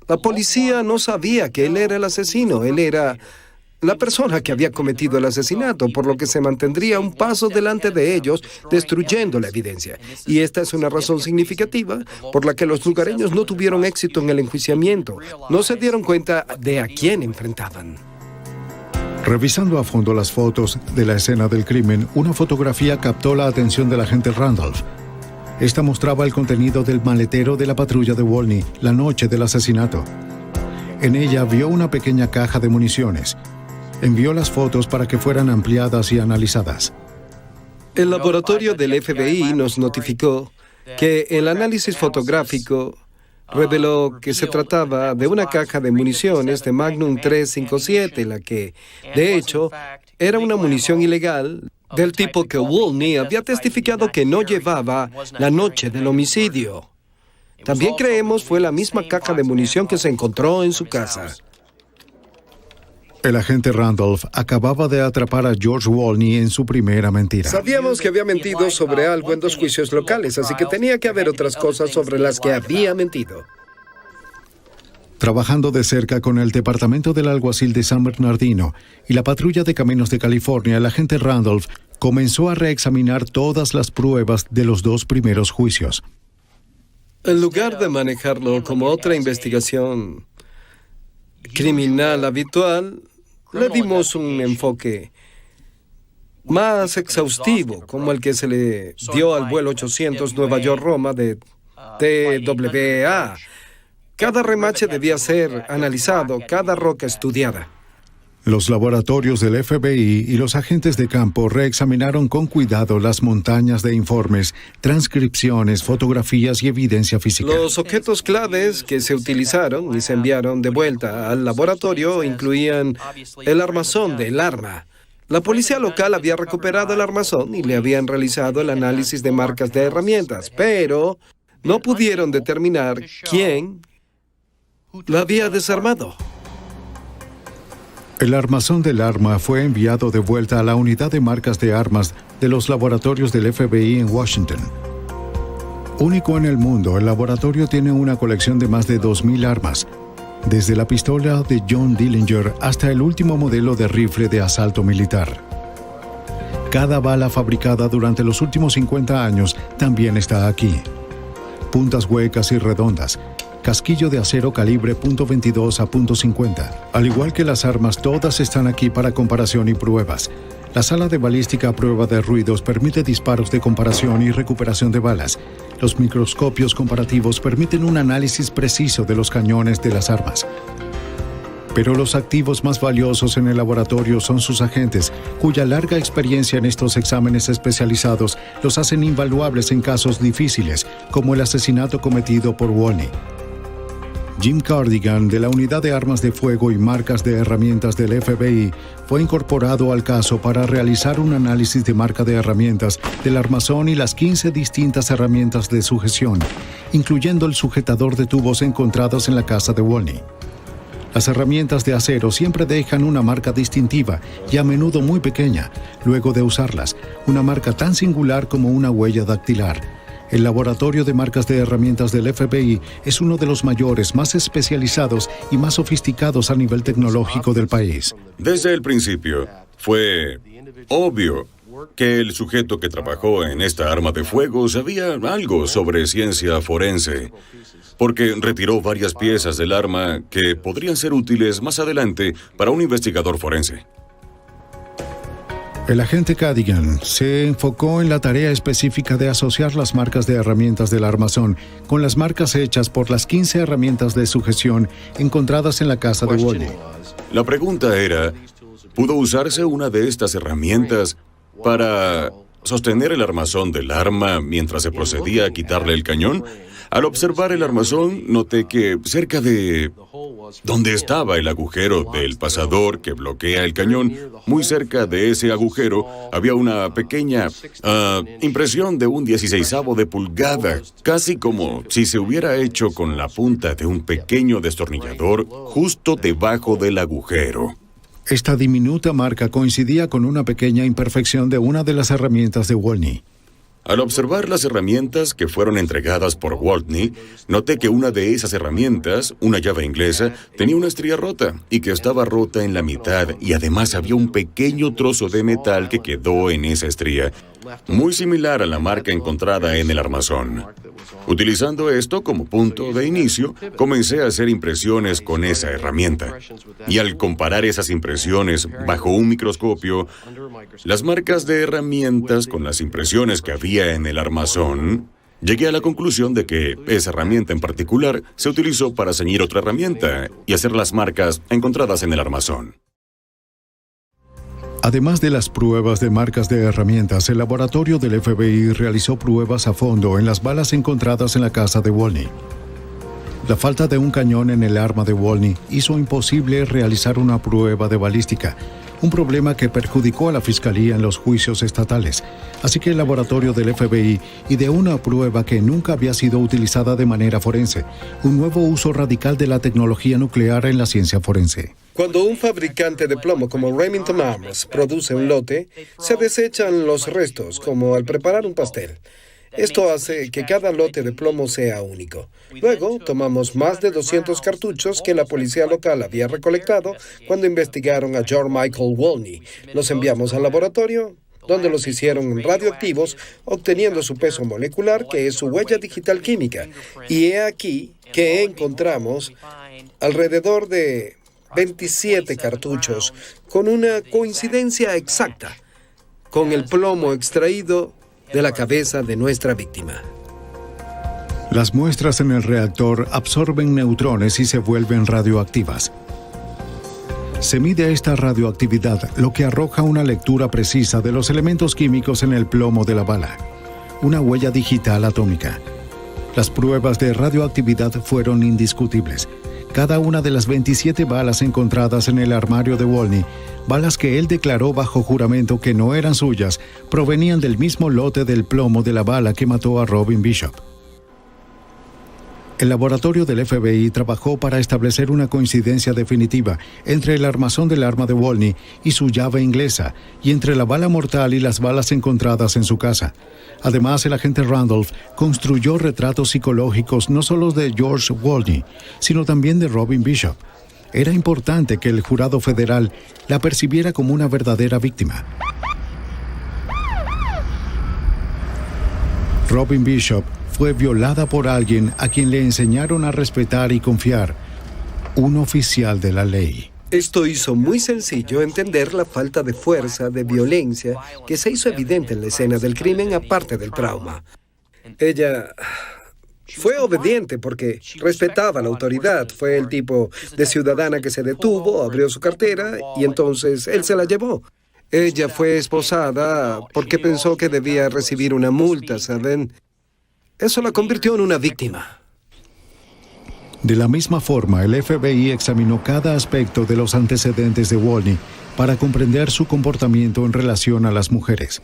La policía no sabía que él era el asesino. Él era la persona que había cometido el asesinato, por lo que se mantendría un paso delante de ellos, destruyendo la evidencia. Y esta es una razón significativa por la que los lugareños no tuvieron éxito en el enjuiciamiento. No se dieron cuenta de a quién enfrentaban. Revisando a fondo las fotos de la escena del crimen, una fotografía captó la atención del agente Randolph. Esta mostraba el contenido del maletero de la patrulla de Wolny la noche del asesinato. En ella vio una pequeña caja de municiones. Envió las fotos para que fueran ampliadas y analizadas. El laboratorio del FBI nos notificó que el análisis fotográfico reveló que se trataba de una caja de municiones de Magnum 357, la que, de hecho, era una munición ilegal del tipo que Wolny había testificado que no llevaba la noche del homicidio. También creemos fue la misma caja de munición que se encontró en su casa. El agente Randolph acababa de atrapar a George Wolny en su primera mentira. Sabíamos que había mentido sobre algo en 2 juicios locales, así que tenía que haber otras cosas sobre las que había mentido. Trabajando de cerca con el Departamento del Alguacil de San Bernardino y la Patrulla de Caminos de California, el agente Randolph comenzó a reexaminar todas las pruebas de los 2 primeros juicios. En lugar de manejarlo como otra investigación criminal habitual, le dimos un enfoque más exhaustivo, como el que se le dio al vuelo 800 Nueva York-Roma de TWA. Cada remache debía ser analizado, cada roca estudiada. Los laboratorios del FBI y los agentes de campo reexaminaron con cuidado las montañas de informes, transcripciones, fotografías y evidencia física. Los objetos claves que se utilizaron y se enviaron de vuelta al laboratorio incluían el armazón del arma. La policía local había recuperado el armazón y le habían realizado el análisis de marcas de herramientas, pero no pudieron determinar quién la había desarmado. El armazón del arma fue enviado de vuelta a la unidad de marcas de armas de los laboratorios del FBI en Washington. Único en el mundo, el laboratorio tiene una colección de más de 2,000 armas, desde la pistola de John Dillinger hasta el último modelo de rifle de asalto militar. Cada bala fabricada durante los últimos 50 años también está aquí. Puntas huecas y redondas, casquillo de acero calibre .22 a .50. Al igual que las armas, todas están aquí para comparación y pruebas. La sala de balística a prueba de ruidos permite disparos de comparación y recuperación de balas. Los microscopios comparativos permiten un análisis preciso de los cañones de las armas. Pero los activos más valiosos en el laboratorio son sus agentes, cuya larga experiencia en estos exámenes especializados los hacen invaluables en casos difíciles, como el asesinato cometido por Wolny. Jim Cardigan, de la Unidad de Armas de Fuego y Marcas de Herramientas del FBI, fue incorporado al caso para realizar un análisis de marca de herramientas del armazón y las 15 distintas herramientas de sujeción, incluyendo el sujetador de tubos encontrados en la casa de Wolny. Las herramientas de acero siempre dejan una marca distintiva y a menudo muy pequeña, luego de usarlas, una marca tan singular como una huella dactilar. El laboratorio de marcas de herramientas del FBI es uno de los mayores, más especializados y más sofisticados a nivel tecnológico del país. Desde el principio, Fue obvio que el sujeto que trabajó en esta arma de fuego sabía algo sobre ciencia forense, porque retiró varias piezas del arma que podrían ser útiles más adelante para un investigador forense. El agente Cadigan se enfocó en la tarea específica de asociar las marcas de herramientas del armazón con las marcas hechas por las 15 herramientas de sujeción encontradas en la casa de Wolny. La pregunta era, ¿pudo usarse una de estas herramientas para sostener el armazón del arma mientras se procedía a quitarle el cañón? Al observar el armazón, noté que cerca de donde estaba el agujero del pasador que bloquea el cañón, muy cerca de ese agujero, había una pequeña impresión de un 16avo de pulgada, casi como si se hubiera hecho con la punta de un pequeño destornillador justo debajo del agujero. Esta diminuta marca coincidía con una pequeña imperfección de una de las herramientas de Wolny. Al observar las herramientas que fueron entregadas por Wolny, noté que una de esas herramientas, una llave inglesa, tenía una estría rota y que estaba rota en la mitad, y además había un pequeño trozo de metal que quedó en esa estría, muy similar a la marca encontrada en el armazón. Utilizando esto como punto de inicio, comencé a hacer impresiones con esa herramienta. Y al comparar esas impresiones bajo un microscopio, las marcas de herramientas con las impresiones que había en el armazón, llegué a la conclusión de que esa herramienta en particular se utilizó para ceñir otra herramienta y hacer las marcas encontradas en el armazón. Además de las pruebas de marcas de herramientas, el laboratorio del FBI realizó pruebas a fondo en las balas encontradas en la casa de Wolny. La falta de un cañón en el arma de Wolny hizo imposible realizar una prueba de balística, un problema que perjudicó a la Fiscalía en los juicios estatales. Así que el laboratorio del FBI ideó una prueba que nunca había sido utilizada de manera forense, un nuevo uso radical de la tecnología nuclear en la ciencia forense. Cuando un fabricante de plomo como Remington Arms produce un lote, se desechan los restos, como al preparar un pastel. Esto hace que cada lote de plomo sea único. Luego, tomamos más de 200 cartuchos que la policía local había recolectado cuando investigaron a George Michael Wolny. Los enviamos al laboratorio, donde los hicieron radioactivos, obteniendo su peso molecular, que es su huella digital química. Y he aquí que encontramos alrededor de 27 cartuchos, con una coincidencia exacta con el plomo extraído de la cabeza de nuestra víctima. Las muestras en el reactor absorben neutrones y se vuelven radioactivas. Se mide esta radioactividad, lo que arroja una lectura precisa de los elementos químicos en el plomo de la bala, una huella digital atómica. Las pruebas de radioactividad fueron indiscutibles. Cada una de las 27 balas encontradas en el armario de Wolny, balas que él declaró bajo juramento que no eran suyas, provenían del mismo lote del plomo de la bala que mató a Robin Bishop. El laboratorio del FBI trabajó para establecer una coincidencia definitiva entre el armazón del arma de Wolny y su llave inglesa, y entre la bala mortal y las balas encontradas en su casa. Además, el agente Randolph construyó retratos psicológicos no solo de George Wolny, sino también de Robin Bishop. Era importante que el jurado federal la percibiera como una verdadera víctima. Robin Bishop fue violada por alguien a quien le enseñaron a respetar y confiar, un oficial de la ley. Esto hizo muy sencillo entender la falta de fuerza, de violencia, que se hizo evidente en la escena del crimen, aparte del trauma. Ella fue obediente porque respetaba la autoridad. Fue el tipo de ciudadana que se detuvo, abrió su cartera y entonces él se la llevó. Ella fue esposada porque pensó que debía recibir una multa, ¿saben? Eso la convirtió en una víctima. De la misma forma, el FBI examinó cada aspecto de los antecedentes de Wolny para comprender su comportamiento en relación a las mujeres.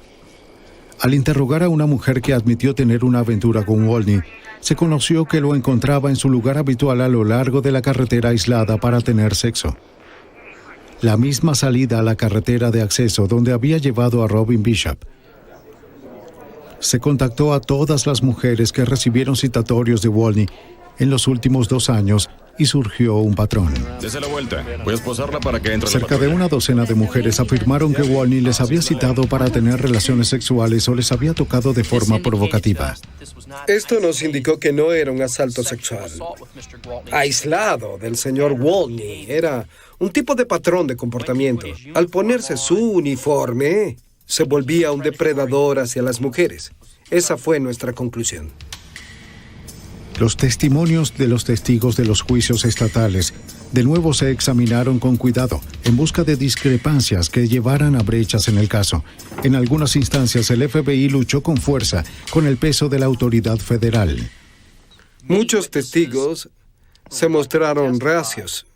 Al interrogar a una mujer que admitió tener una aventura con Wolny, se conoció que lo encontraba en su lugar habitual a lo largo de la carretera aislada para tener sexo. La misma salida a la carretera de acceso donde había llevado a Robin Bishop. Se contactó a todas las mujeres que recibieron citatorios de Wolny en los últimos 2 años y surgió un patrón. Dese la vuelta. Voy a esposarla para que entre. Cerca de una docena de mujeres afirmaron que Wolny les había citado para tener relaciones sexuales o les había tocado de forma provocativa. Esto nos indicó que no era un asalto sexual aislado del señor Wolny. Era un tipo de patrón de comportamiento. Al ponerse su uniforme, se volvía un depredador hacia las mujeres. Esa fue nuestra conclusión. Los testimonios de los testigos de los juicios estatales de nuevo se examinaron con cuidado en busca de discrepancias que llevaran a brechas en el caso. En algunas instancias el FBI luchó con fuerza con el peso de la autoridad federal. Muchos testigos se mostraron reacios.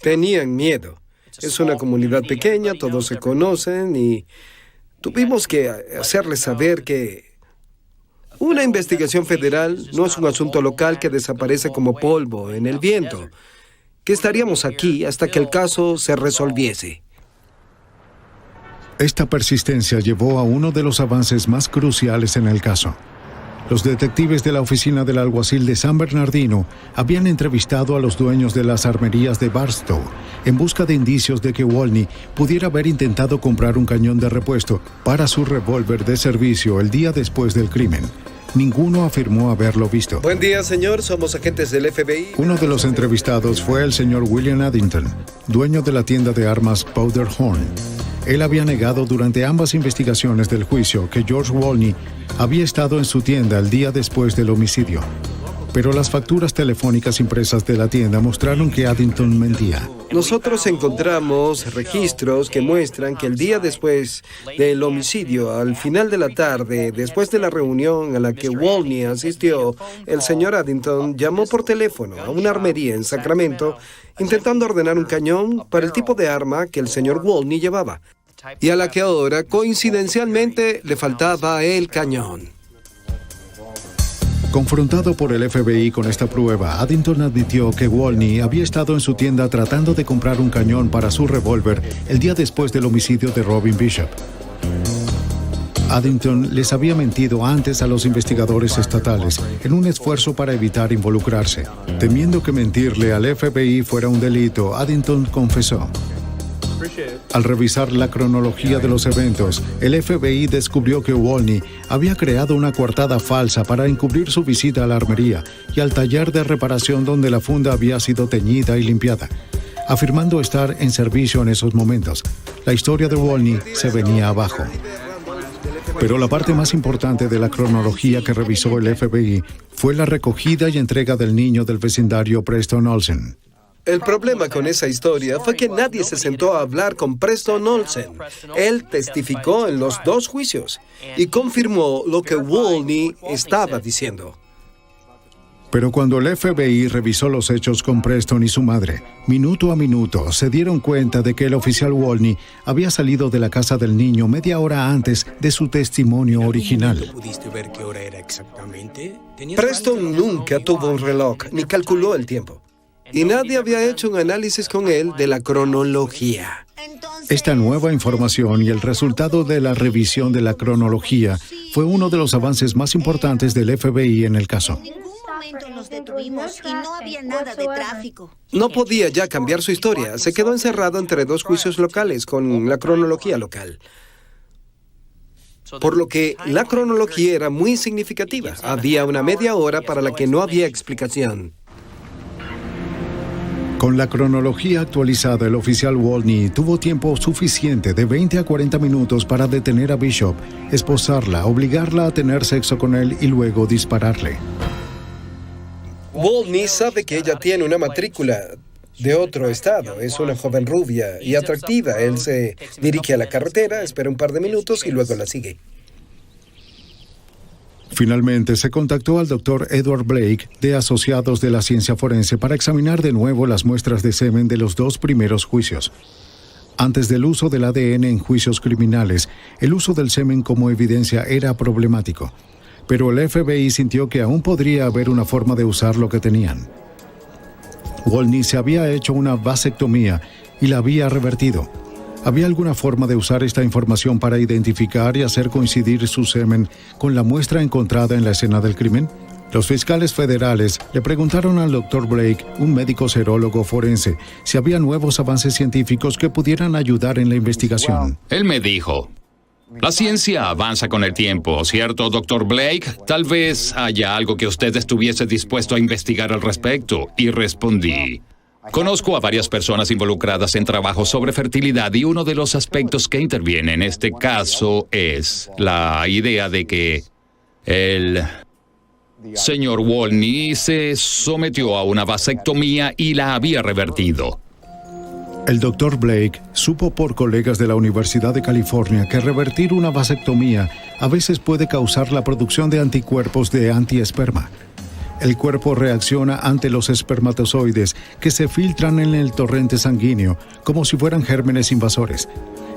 Tenían miedo. Es una comunidad pequeña, todos se conocen y tuvimos que hacerles saber que una investigación federal no es un asunto local que desaparece como polvo en el viento, que estaríamos aquí hasta que el caso se resolviese. Esta persistencia llevó a uno de los avances más cruciales en el caso. Los detectives de la oficina del alguacil de San Bernardino habían entrevistado a los dueños de las armerías de Barstow en busca de indicios de que Wolny pudiera haber intentado comprar un cañón de repuesto para su revólver de servicio el día después del crimen. Ninguno afirmó haberlo visto. Buen día, señor. Somos agentes del FBI. Uno de los entrevistados fue el señor William Addington, dueño de la tienda de armas Powderhorn. Él había negado durante ambas investigaciones del juicio que George Wolny había estado en su tienda el día después del homicidio. Pero las facturas telefónicas impresas de la tienda mostraron que Addington mentía. Nosotros encontramos registros que muestran que el día después del homicidio, al final de la tarde, después de la reunión a la que Wolny asistió, el señor Addington llamó por teléfono a una armería en Sacramento intentando ordenar un cañón para el tipo de arma que el señor Wolny llevaba, y a la que ahora, coincidencialmente, le faltaba el cañón. Confrontado por el FBI con esta prueba, Addington admitió que Wolny había estado en su tienda tratando de comprar un cañón para su revólver el día después del homicidio de Robin Bishop. Addington les había mentido antes a los investigadores estatales en un esfuerzo para evitar involucrarse. Temiendo que mentirle al FBI fuera un delito, Addington confesó. Al revisar la cronología de los eventos, el FBI descubrió que Wolny había creado una coartada falsa para encubrir su visita a la armería y al taller de reparación donde la funda había sido teñida y limpiada, afirmando estar en servicio en esos momentos. La historia de Wolny se venía abajo. Pero la parte más importante de la cronología que revisó el FBI fue la recogida y entrega del niño del vecindario Preston Olsen. El problema con esa historia fue que nadie se sentó a hablar con Preston Olsen. Él testificó en los dos juicios y confirmó lo que Wolny estaba diciendo. Pero cuando el FBI revisó los hechos con Preston y su madre, minuto a minuto se dieron cuenta de que el oficial Wolny había salido de la casa del niño media hora antes de su testimonio original. ¿Pudiste ver qué hora era exactamente? Preston nunca tuvo un reloj ni calculó el tiempo. Y nadie había hecho un análisis con él de la cronología. Esta nueva información y el resultado de la revisión de la cronología fue uno de los avances más importantes del FBI en el caso. Nos detuvimos y no había nada de tráfico. No podía ya cambiar su historia. Se quedó encerrado entre dos juicios locales con la cronología local. Por lo que la cronología era muy significativa. Había una media hora para la que no había explicación. Con la cronología actualizada, el oficial Wolny tuvo tiempo suficiente de 20 a 40 minutos para detener a Bishop, esposarla, obligarla a tener sexo con él y luego dispararle. Wolny sabe que ella tiene una matrícula de otro estado. Es una joven rubia y atractiva. Él se dirige a la carretera, espera un par de minutos y luego la sigue. Finalmente, se contactó al doctor Edward Blake de Asociados de la Ciencia Forense para examinar de nuevo las muestras de semen de los dos primeros juicios. Antes del uso del ADN en juicios criminales, el uso del semen como evidencia era problemático. Pero el FBI sintió que aún podría haber una forma de usar lo que tenían. Wolny se había hecho una vasectomía y la había revertido. ¿Había alguna forma de usar esta información para identificar y hacer coincidir su semen con la muestra encontrada en la escena del crimen? Los fiscales federales le preguntaron al Dr. Blake, un médico serólogo forense, si había nuevos avances científicos que pudieran ayudar en la investigación. Él me dijo, la ciencia avanza con el tiempo, ¿cierto, Dr. Blake? Tal vez haya algo que usted estuviese dispuesto a investigar al respecto. Y respondí, conozco a varias personas involucradas en trabajos sobre fertilidad y uno de los aspectos que interviene en este caso es la idea de que el señor Wolny se sometió a una vasectomía y la había revertido. El Dr. Blake supo por colegas de la Universidad de California que revertir una vasectomía a veces puede causar la producción de anticuerpos de antiesperma. El cuerpo reacciona ante los espermatozoides que se filtran en el torrente sanguíneo como si fueran gérmenes invasores.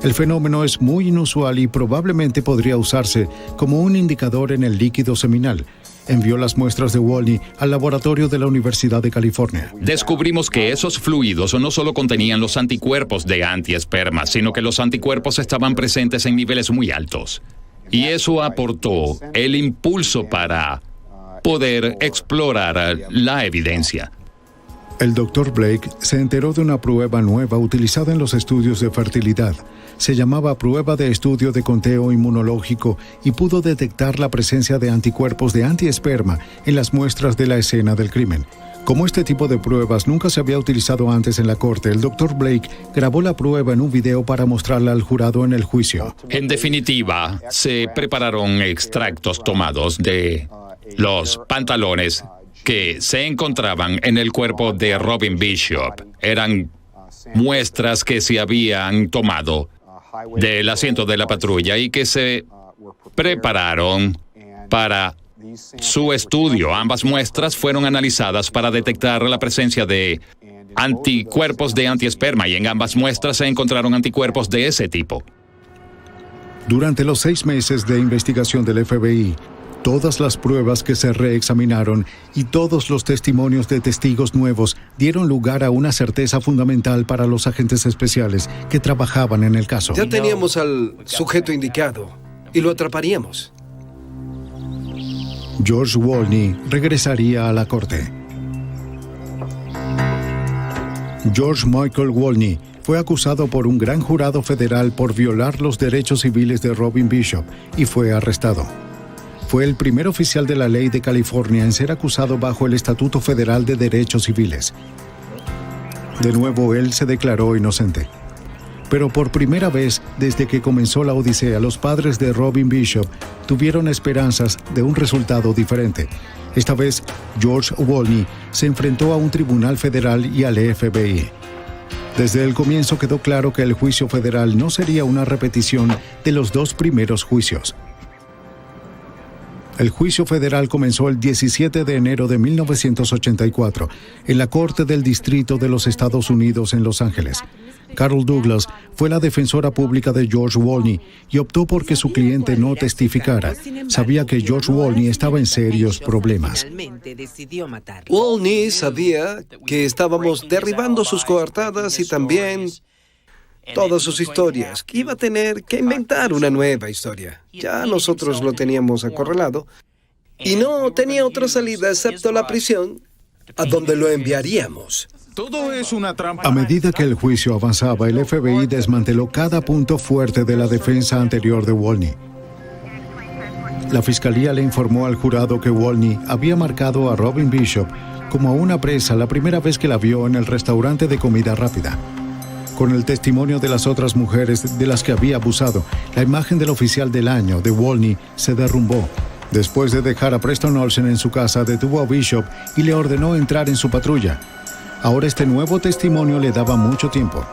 El fenómeno es muy inusual y probablemente podría usarse como un indicador en el líquido seminal. Envió las muestras de Wolny al laboratorio de la Universidad de California. Descubrimos que esos fluidos no solo contenían los anticuerpos de antiesperma, sino que los anticuerpos estaban presentes en niveles muy altos. Y eso aportó el impulso para poder explorar la evidencia. El Dr. Blake se enteró de una prueba nueva utilizada en los estudios de fertilidad. Se llamaba prueba de estudio de conteo inmunológico y pudo detectar la presencia de anticuerpos de antiesperma en las muestras de la escena del crimen. Como este tipo de pruebas nunca se había utilizado antes en la corte, el Dr. Blake grabó la prueba en un video para mostrarla al jurado en el juicio. En definitiva, se prepararon extractos tomados de los pantalones que se encontraban en el cuerpo de Robin Bishop. Eran muestras que se habían tomado del asiento de la patrulla y que se prepararon para su estudio. Ambas muestras fueron analizadas para detectar la presencia de anticuerpos de antiesperma y en ambas muestras se encontraron anticuerpos de ese tipo. Durante los 6 meses de investigación del FBI, todas las pruebas que se reexaminaron y todos los testimonios de testigos nuevos dieron lugar a una certeza fundamental para los agentes especiales que trabajaban en el caso. Ya teníamos al sujeto indicado y lo atraparíamos. George Wolny regresaría a la corte. George Michael Wolny fue acusado por un gran jurado federal por violar los derechos civiles de Robin Bishop y fue arrestado. Fue el primer oficial de la ley de California en ser acusado bajo el Estatuto Federal de Derechos Civiles. De nuevo, él se declaró inocente. Pero por primera vez desde que comenzó la odisea, los padres de Robin Bishop tuvieron esperanzas de un resultado diferente. Esta vez, George Wolny se enfrentó a un tribunal federal y al FBI. Desde el comienzo quedó claro que el juicio federal no sería una repetición de los 2 primeros juicios. El juicio federal comenzó el 17 de enero de 1984 en la Corte del Distrito de los Estados Unidos en Los Ángeles. Carol Douglas fue la defensora pública de George Wolny y optó por que su cliente no testificara. Sabía que George Wolny estaba en serios problemas. Wolny sabía que estábamos derribando sus coartadas y también todas sus historias, que iba a tener que inventar una nueva historia. Ya nosotros lo teníamos acorralado y no tenía otra salida excepto la prisión, a donde lo enviaríamos. Todo es una trampa. A medida que el juicio avanzaba, el FBI desmanteló cada punto fuerte de la defensa anterior de Wolny. La fiscalía le informó al jurado que Wolny había marcado a Robin Bishop como a una presa la primera vez que la vio en el restaurante de comida rápida. Con el testimonio de las otras mujeres de las que había abusado, la imagen del oficial del año de Wolny se derrumbó. Después de dejar a Preston Olsen en su casa, detuvo a Bishop y le ordenó entrar en su patrulla. Ahora este nuevo testimonio le daba mucho tiempo.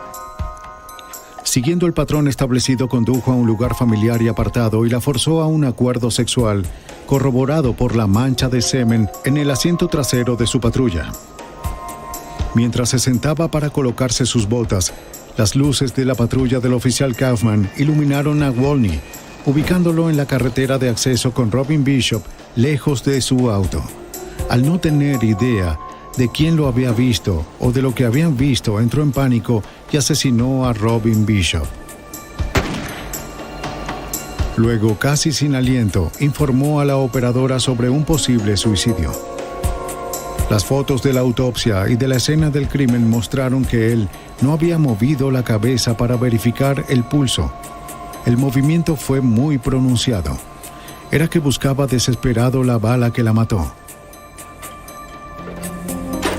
Siguiendo el patrón establecido, condujo a un lugar familiar y apartado y la forzó a un acuerdo sexual, corroborado por la mancha de semen en el asiento trasero de su patrulla. Mientras se sentaba para colocarse sus botas, las luces de la patrulla del oficial Kaufman iluminaron a Wolny, ubicándolo en la carretera de acceso con Robin Bishop lejos de su auto. Al no tener idea de quién lo había visto o de lo que habían visto, entró en pánico y asesinó a Robin Bishop. Luego, casi sin aliento, informó a la operadora sobre un posible suicidio. Las fotos de la autopsia y de la escena del crimen mostraron que él no había movido la cabeza para verificar el pulso. El movimiento fue muy pronunciado. Era que buscaba desesperado la bala que la mató.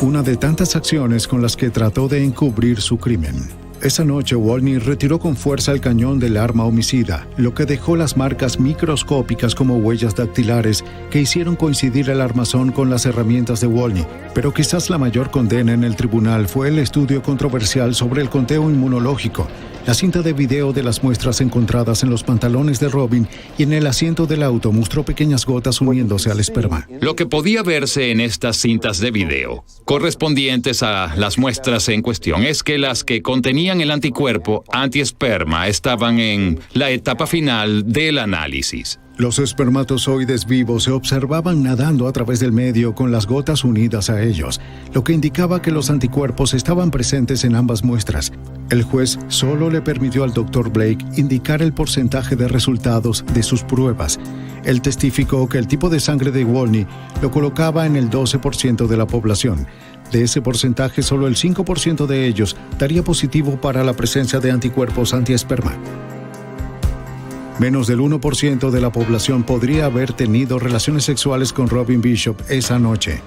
Una de tantas acciones con las que trató de encubrir su crimen. Esa noche, Wolny retiró con fuerza el cañón del arma homicida, lo que dejó las marcas microscópicas como huellas dactilares que hicieron coincidir el armazón con las herramientas de Wolny. Pero quizás la mayor condena en el tribunal fue el estudio controversial sobre el conteo inmunológico, la cinta de video de las muestras encontradas en los pantalones de Robin y en el asiento del auto mostró pequeñas gotas uniéndose al esperma. Lo que podía verse en estas cintas de video, correspondientes a las muestras en cuestión, es que las que contenían el anticuerpo antiesperma estaban en la etapa final del análisis. Los espermatozoides vivos se observaban nadando a través del medio con las gotas unidas a ellos, lo que indicaba que los anticuerpos estaban presentes en ambas muestras. El juez solo le permitió al Dr. Blake indicar el porcentaje de resultados de sus pruebas. Él testificó que el tipo de sangre de Wolny lo colocaba en el 12% de la población. De ese porcentaje, solo el 5% de ellos daría positivo para la presencia de anticuerpos antiesperma. Menos del 1% de la población podría haber tenido relaciones sexuales con Robin Bishop esa noche.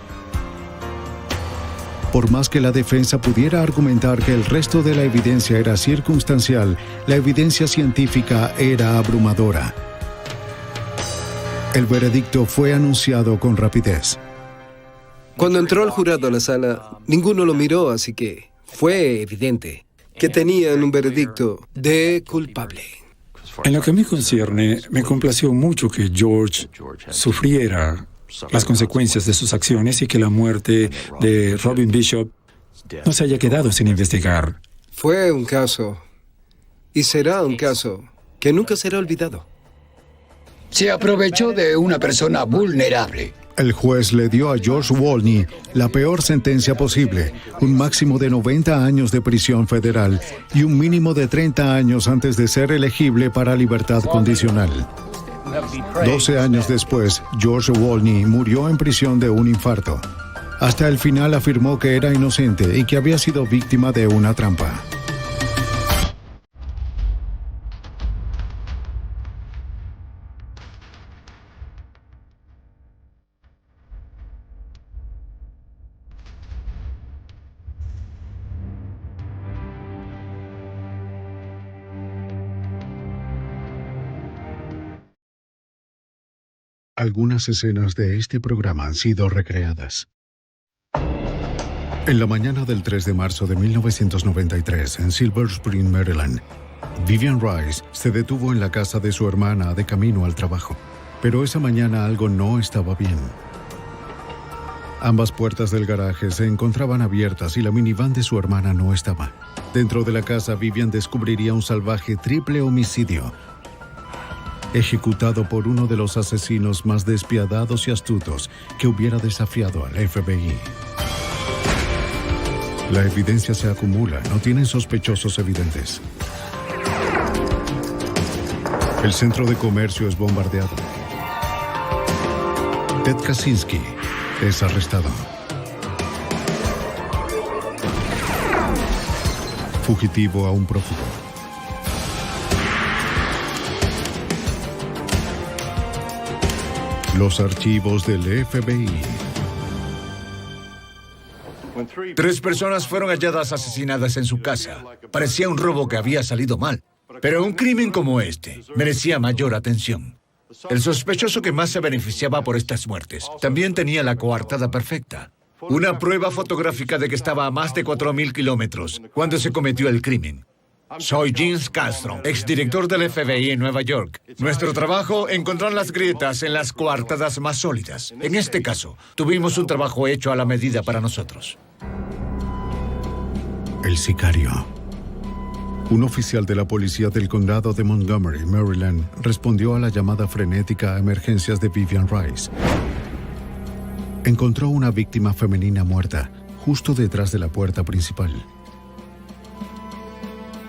Por más que la defensa pudiera argumentar que el resto de la evidencia era circunstancial, la evidencia científica era abrumadora. El veredicto fue anunciado con rapidez. Cuando entró el jurado a la sala, ninguno lo miró, así que fue evidente que tenían un veredicto de culpable. En lo que me concierne, me complació mucho que George sufriera las consecuencias de sus acciones y que la muerte de Robin Bishop no se haya quedado sin investigar. Fue un caso, y será un caso, que nunca será olvidado. Se aprovechó de una persona vulnerable. El juez le dio a George Wolny la peor sentencia posible, un máximo de 90 años de prisión federal y un mínimo de 30 años antes de ser elegible para libertad condicional. 12 años después, George Wolny murió en prisión de un infarto. Hasta el final afirmó que era inocente y que había sido víctima de una trampa. Algunas escenas de este programa han sido recreadas. En la mañana del 3 de marzo de 1993, en Silver Spring, Maryland, Vivian Rice se detuvo en la casa de su hermana de camino al trabajo. Pero esa mañana algo no estaba bien. Ambas puertas del garaje se encontraban abiertas y la minivan de su hermana no estaba. Dentro de la casa, Vivian descubriría un salvaje triple homicidio, ejecutado por uno de los asesinos más despiadados y astutos que hubiera desafiado al FBI. La evidencia se acumula, no tienen sospechosos evidentes. El centro de comercio es bombardeado. Ted Kaczynski es arrestado. Fugitivo a un prófugo. Los archivos del FBI. 3 personas fueron halladas asesinadas en su casa. Parecía un robo que había salido mal. Pero un crimen como este merecía mayor atención. El sospechoso que más se beneficiaba por estas muertes también tenía la coartada perfecta. Una prueba fotográfica de que estaba a más de 4.000 kilómetros cuando se cometió el crimen. Soy James Castro, exdirector del FBI en Nueva York. Nuestro trabajo, encontrar las grietas en las coartadas más sólidas. En este caso, tuvimos un trabajo hecho a la medida para nosotros. El sicario. Un oficial de la policía del condado de Montgomery, Maryland, respondió a la llamada frenética a emergencias de Vivian Rice. Encontró una víctima femenina muerta, justo detrás de la puerta principal.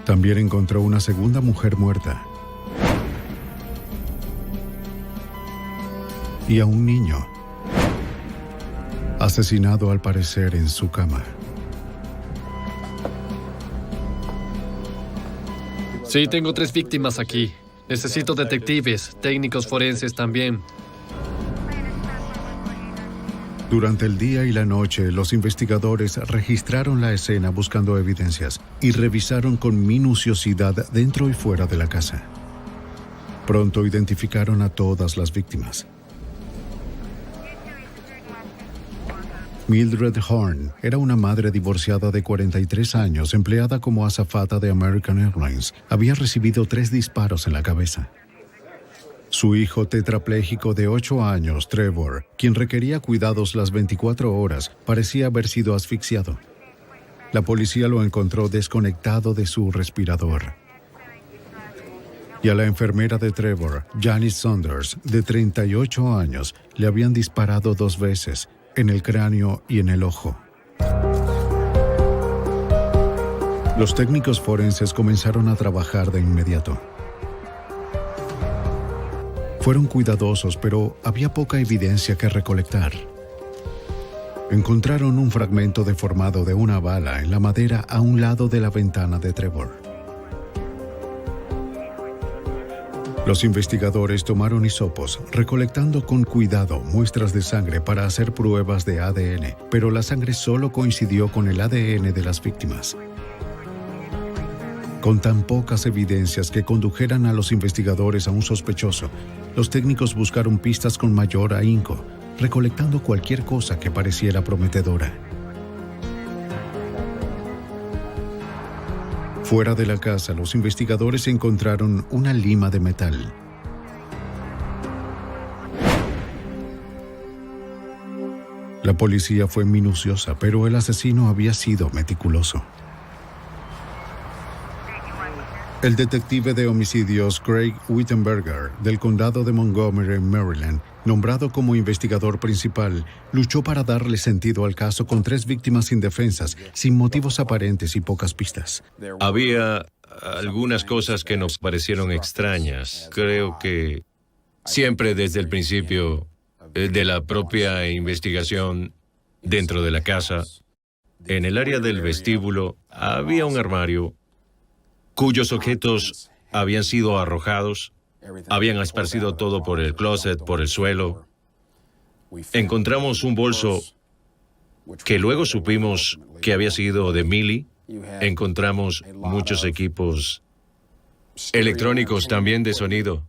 También encontró una segunda mujer muerta. y a un niño, asesinado al parecer en su cama. Sí, tengo 3 víctimas aquí. Necesito detectives, técnicos forenses también. Durante el día y la noche, los investigadores registraron la escena buscando evidencias y revisaron con minuciosidad dentro y fuera de la casa. Pronto identificaron a todas las víctimas. Mildred Horn era una madre divorciada de 43 años, empleada como azafata de American Airlines. Había recibido 3 disparos en la cabeza. Su hijo tetrapléjico de 8 años, Trevor, quien requería cuidados las 24 horas, parecía haber sido asfixiado. La policía lo encontró desconectado de su respirador. Y a la enfermera de Trevor, Janice Saunders, de 38 años, le habían disparado 2 veces, en el cráneo y en el ojo. Los técnicos forenses comenzaron a trabajar de inmediato. Fueron cuidadosos, pero había poca evidencia que recolectar. Encontraron un fragmento deformado de una bala en la madera a un lado de la ventana de Trevor. Los investigadores tomaron hisopos, recolectando con cuidado muestras de sangre para hacer pruebas de ADN, pero la sangre solo coincidió con el ADN de las víctimas. Con tan pocas evidencias que condujeran a los investigadores a un sospechoso, los técnicos buscaron pistas con mayor ahínco, recolectando cualquier cosa que pareciera prometedora. Fuera de la casa, los investigadores encontraron una lima de metal. La policía fue minuciosa, pero el asesino había sido meticuloso. El detective de homicidios Craig Wittenberger, del condado de Montgomery, Maryland, nombrado como investigador principal, luchó para darle sentido al caso con 3 víctimas indefensas, sin motivos aparentes y pocas pistas. Había algunas cosas que nos parecieron extrañas. Creo que siempre desde el principio de la propia investigación dentro de la casa, en el área del vestíbulo, había un armario cuyos objetos habían sido arrojados, habían esparcido todo por el closet, por el suelo. Encontramos un bolso que luego supimos que había sido de Millie. Encontramos muchos equipos electrónicos también de sonido,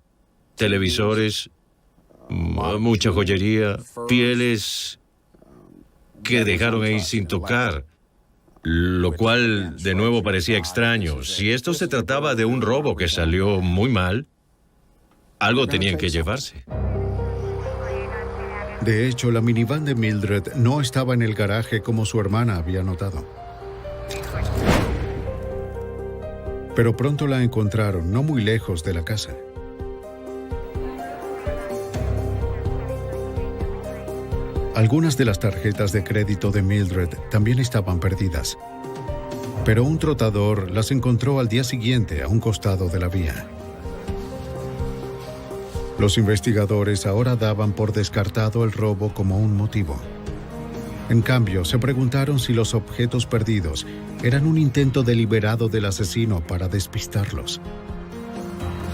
televisores, mucha joyería, pieles que dejaron ahí sin tocar, lo cual de nuevo parecía extraño. Si esto se trataba de un robo que salió muy mal, algo tenían que llevarse. De hecho, la minivan de Mildred no estaba en el garaje como su hermana había notado. Pero pronto la encontraron, no muy lejos de la casa. Algunas de las tarjetas de crédito de Mildred también estaban perdidas, pero un trotador las encontró al día siguiente a un costado de la vía. Los investigadores ahora daban por descartado el robo como un motivo. En cambio, se preguntaron si los objetos perdidos eran un intento deliberado del asesino para despistarlos.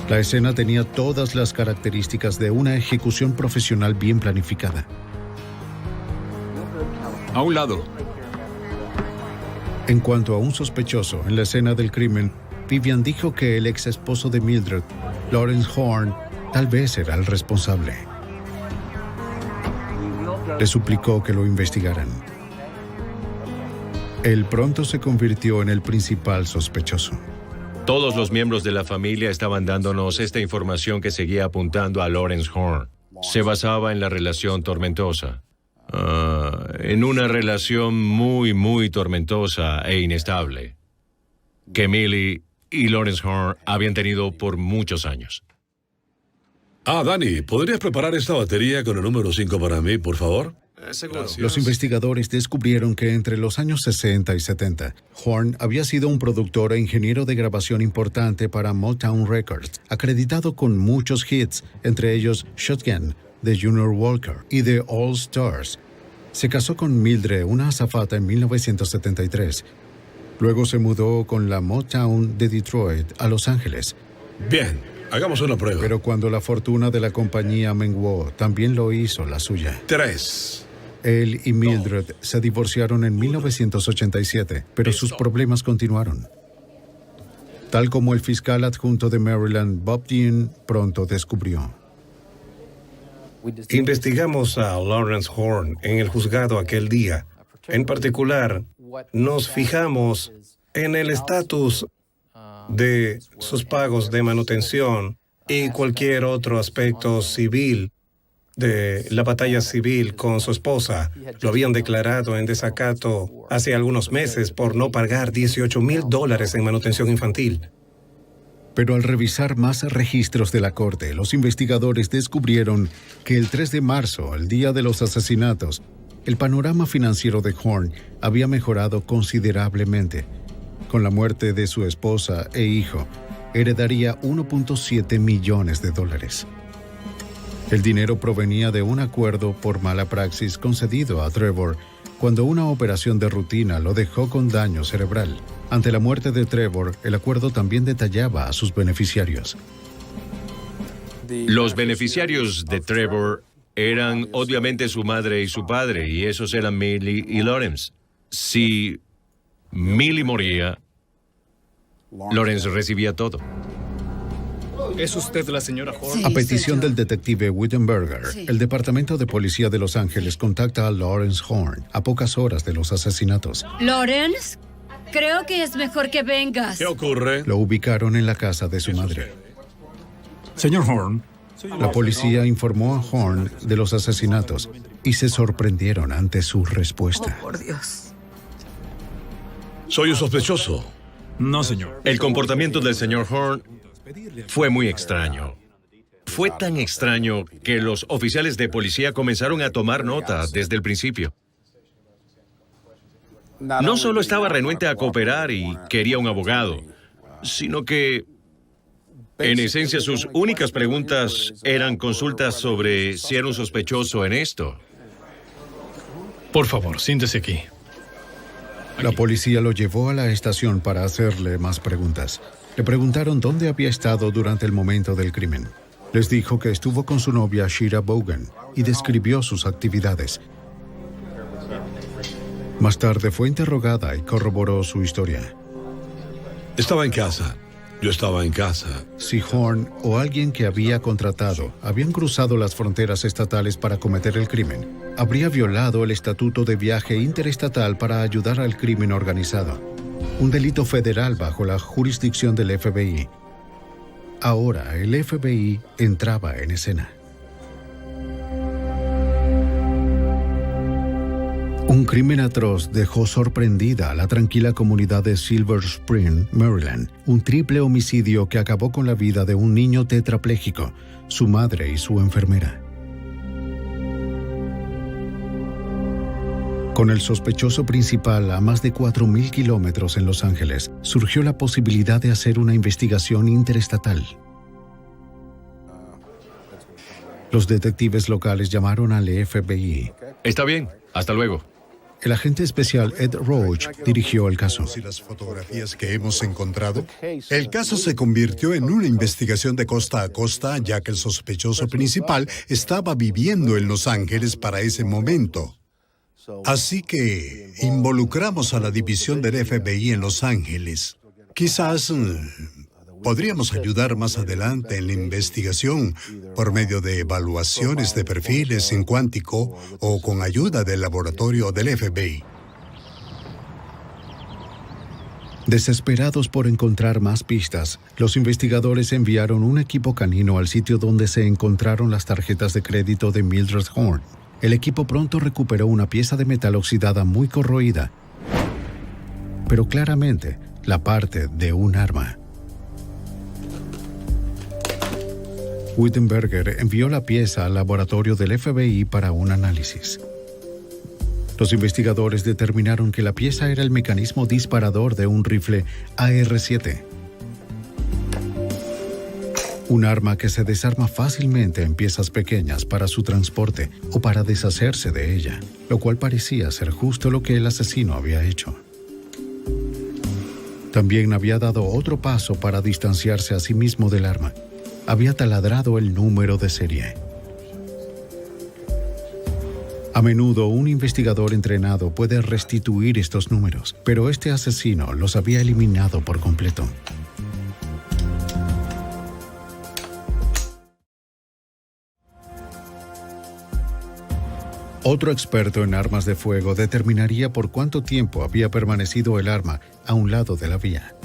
La escena tenía todas las características de una ejecución profesional bien planificada. A un lado. En cuanto a un sospechoso en la escena del crimen, Vivian dijo que el ex esposo de Mildred, Lawrence Horn, tal vez era el responsable. Le suplicó que lo investigaran. Él pronto se convirtió en el principal sospechoso. Todos los miembros de la familia estaban dándonos esta información que seguía apuntando a Lawrence Horn. Se basaba en la relación tormentosa. En una relación muy tormentosa e inestable que Millie y Lawrence Horn habían tenido por muchos años. Danny, ¿podrías preparar esta batería con el número 5 para mí, por favor? Los investigadores descubrieron que entre los años 60 y 70, Horn había sido un productor e ingeniero de grabación importante para Motown Records, acreditado con muchos hits, entre ellos Shotgun, de Junior Walker y de All Stars. Se casó con Mildred, una azafata, en 1973. Luego se mudó con la Motown de Detroit a Los Ángeles. Bien, hagamos una prueba. Pero cuando la fortuna de la compañía menguó, también lo hizo la suya. 3. Él y Mildred se divorciaron en 1987, pero sus problemas continuaron. Tal como el fiscal adjunto de Maryland, Bob Dean, pronto descubrió. Investigamos a Lawrence Horn en el juzgado aquel día. En particular, nos fijamos en el estatus de sus pagos de manutención y cualquier otro aspecto civil de la batalla civil con su esposa. Lo habían declarado en desacato hace algunos meses por no pagar $18,000 en manutención infantil. Pero al revisar más registros de la corte, los investigadores descubrieron que el 3 de marzo, el día de los asesinatos, el panorama financiero de Horn había mejorado considerablemente. Con la muerte de su esposa e hijo, heredaría $1.7 millones. El dinero provenía de un acuerdo por mala praxis concedido a Trevor cuando una operación de rutina lo dejó con daño cerebral. Ante la muerte de Trevor, el acuerdo también detallaba a sus beneficiarios. Los beneficiarios de Trevor eran obviamente su madre y su padre, y esos eran Millie y Lawrence. Si Millie moría, Lawrence recibía todo. ¿Es usted la señora Horn? A petición del detective Wittenberger, el Departamento de Policía de Los Ángeles contacta a Lawrence Horn a pocas horas de los asesinatos. Lawrence, creo que es mejor que vengas. ¿Qué ocurre? Lo ubicaron en la casa de su madre. Señor Horn. La policía informó a Horn de los asesinatos y se sorprendieron ante su respuesta. Oh, por Dios. Soy un sospechoso. No, señor. El comportamiento del señor Horn fue muy extraño. Fue tan extraño que los oficiales de policía comenzaron a tomar nota desde el principio. No solo estaba renuente a cooperar y quería un abogado, sino que, en esencia, sus únicas preguntas eran consultas sobre si era un sospechoso en esto. Por favor, siéntese aquí. La policía lo llevó a la estación para hacerle más preguntas. Le preguntaron dónde había estado durante el momento del crimen. Les dijo que estuvo con su novia Shira Bogan y describió sus actividades. Más tarde fue interrogada y corroboró su historia. Estaba en casa. Yo estaba en casa. Si Horn o alguien que había contratado habían cruzado las fronteras estatales para cometer el crimen, habría violado el Estatuto de Viaje Interestatal para ayudar al crimen organizado, un delito federal bajo la jurisdicción del FBI. Ahora el FBI entraba en escena. Un crimen atroz dejó sorprendida a la tranquila comunidad de Silver Spring, Maryland. Un triple homicidio que acabó con la vida de un niño tetrapléjico, su madre y su enfermera. Con el sospechoso principal a más de 4,000 kilómetros en Los Ángeles, surgió la posibilidad de hacer una investigación interestatal. Los detectives locales llamaron al FBI. Está bien, hasta luego. El agente especial Ed Roach dirigió el caso. ¿Y las fotografías que hemos encontrado? El caso se convirtió en una investigación de costa a costa, ya que el sospechoso principal estaba viviendo en Los Ángeles para ese momento. Así que involucramos a la división del FBI en Los Ángeles. Quizás podríamos ayudar más adelante en la investigación por medio de evaluaciones de perfiles en cuántico o con ayuda del laboratorio del FBI. Desesperados por encontrar más pistas, los investigadores enviaron un equipo canino al sitio donde se encontraron las tarjetas de crédito de Mildred Horn. El equipo pronto recuperó una pieza de metal oxidada muy corroída, pero claramente la parte de un arma. Wittenberger envió la pieza al laboratorio del FBI para un análisis. Los investigadores determinaron que la pieza era el mecanismo disparador de un rifle AR-7. Un arma que se desarma fácilmente en piezas pequeñas para su transporte o para deshacerse de ella, lo cual parecía ser justo lo que el asesino había hecho. También había dado otro paso para distanciarse a sí mismo del arma. Había taladrado el número de serie. A menudo un investigador entrenado puede restituir estos números, pero este asesino los había eliminado por completo. Otro experto en armas de fuego determinaría por cuánto tiempo había permanecido el arma a un lado de la vía.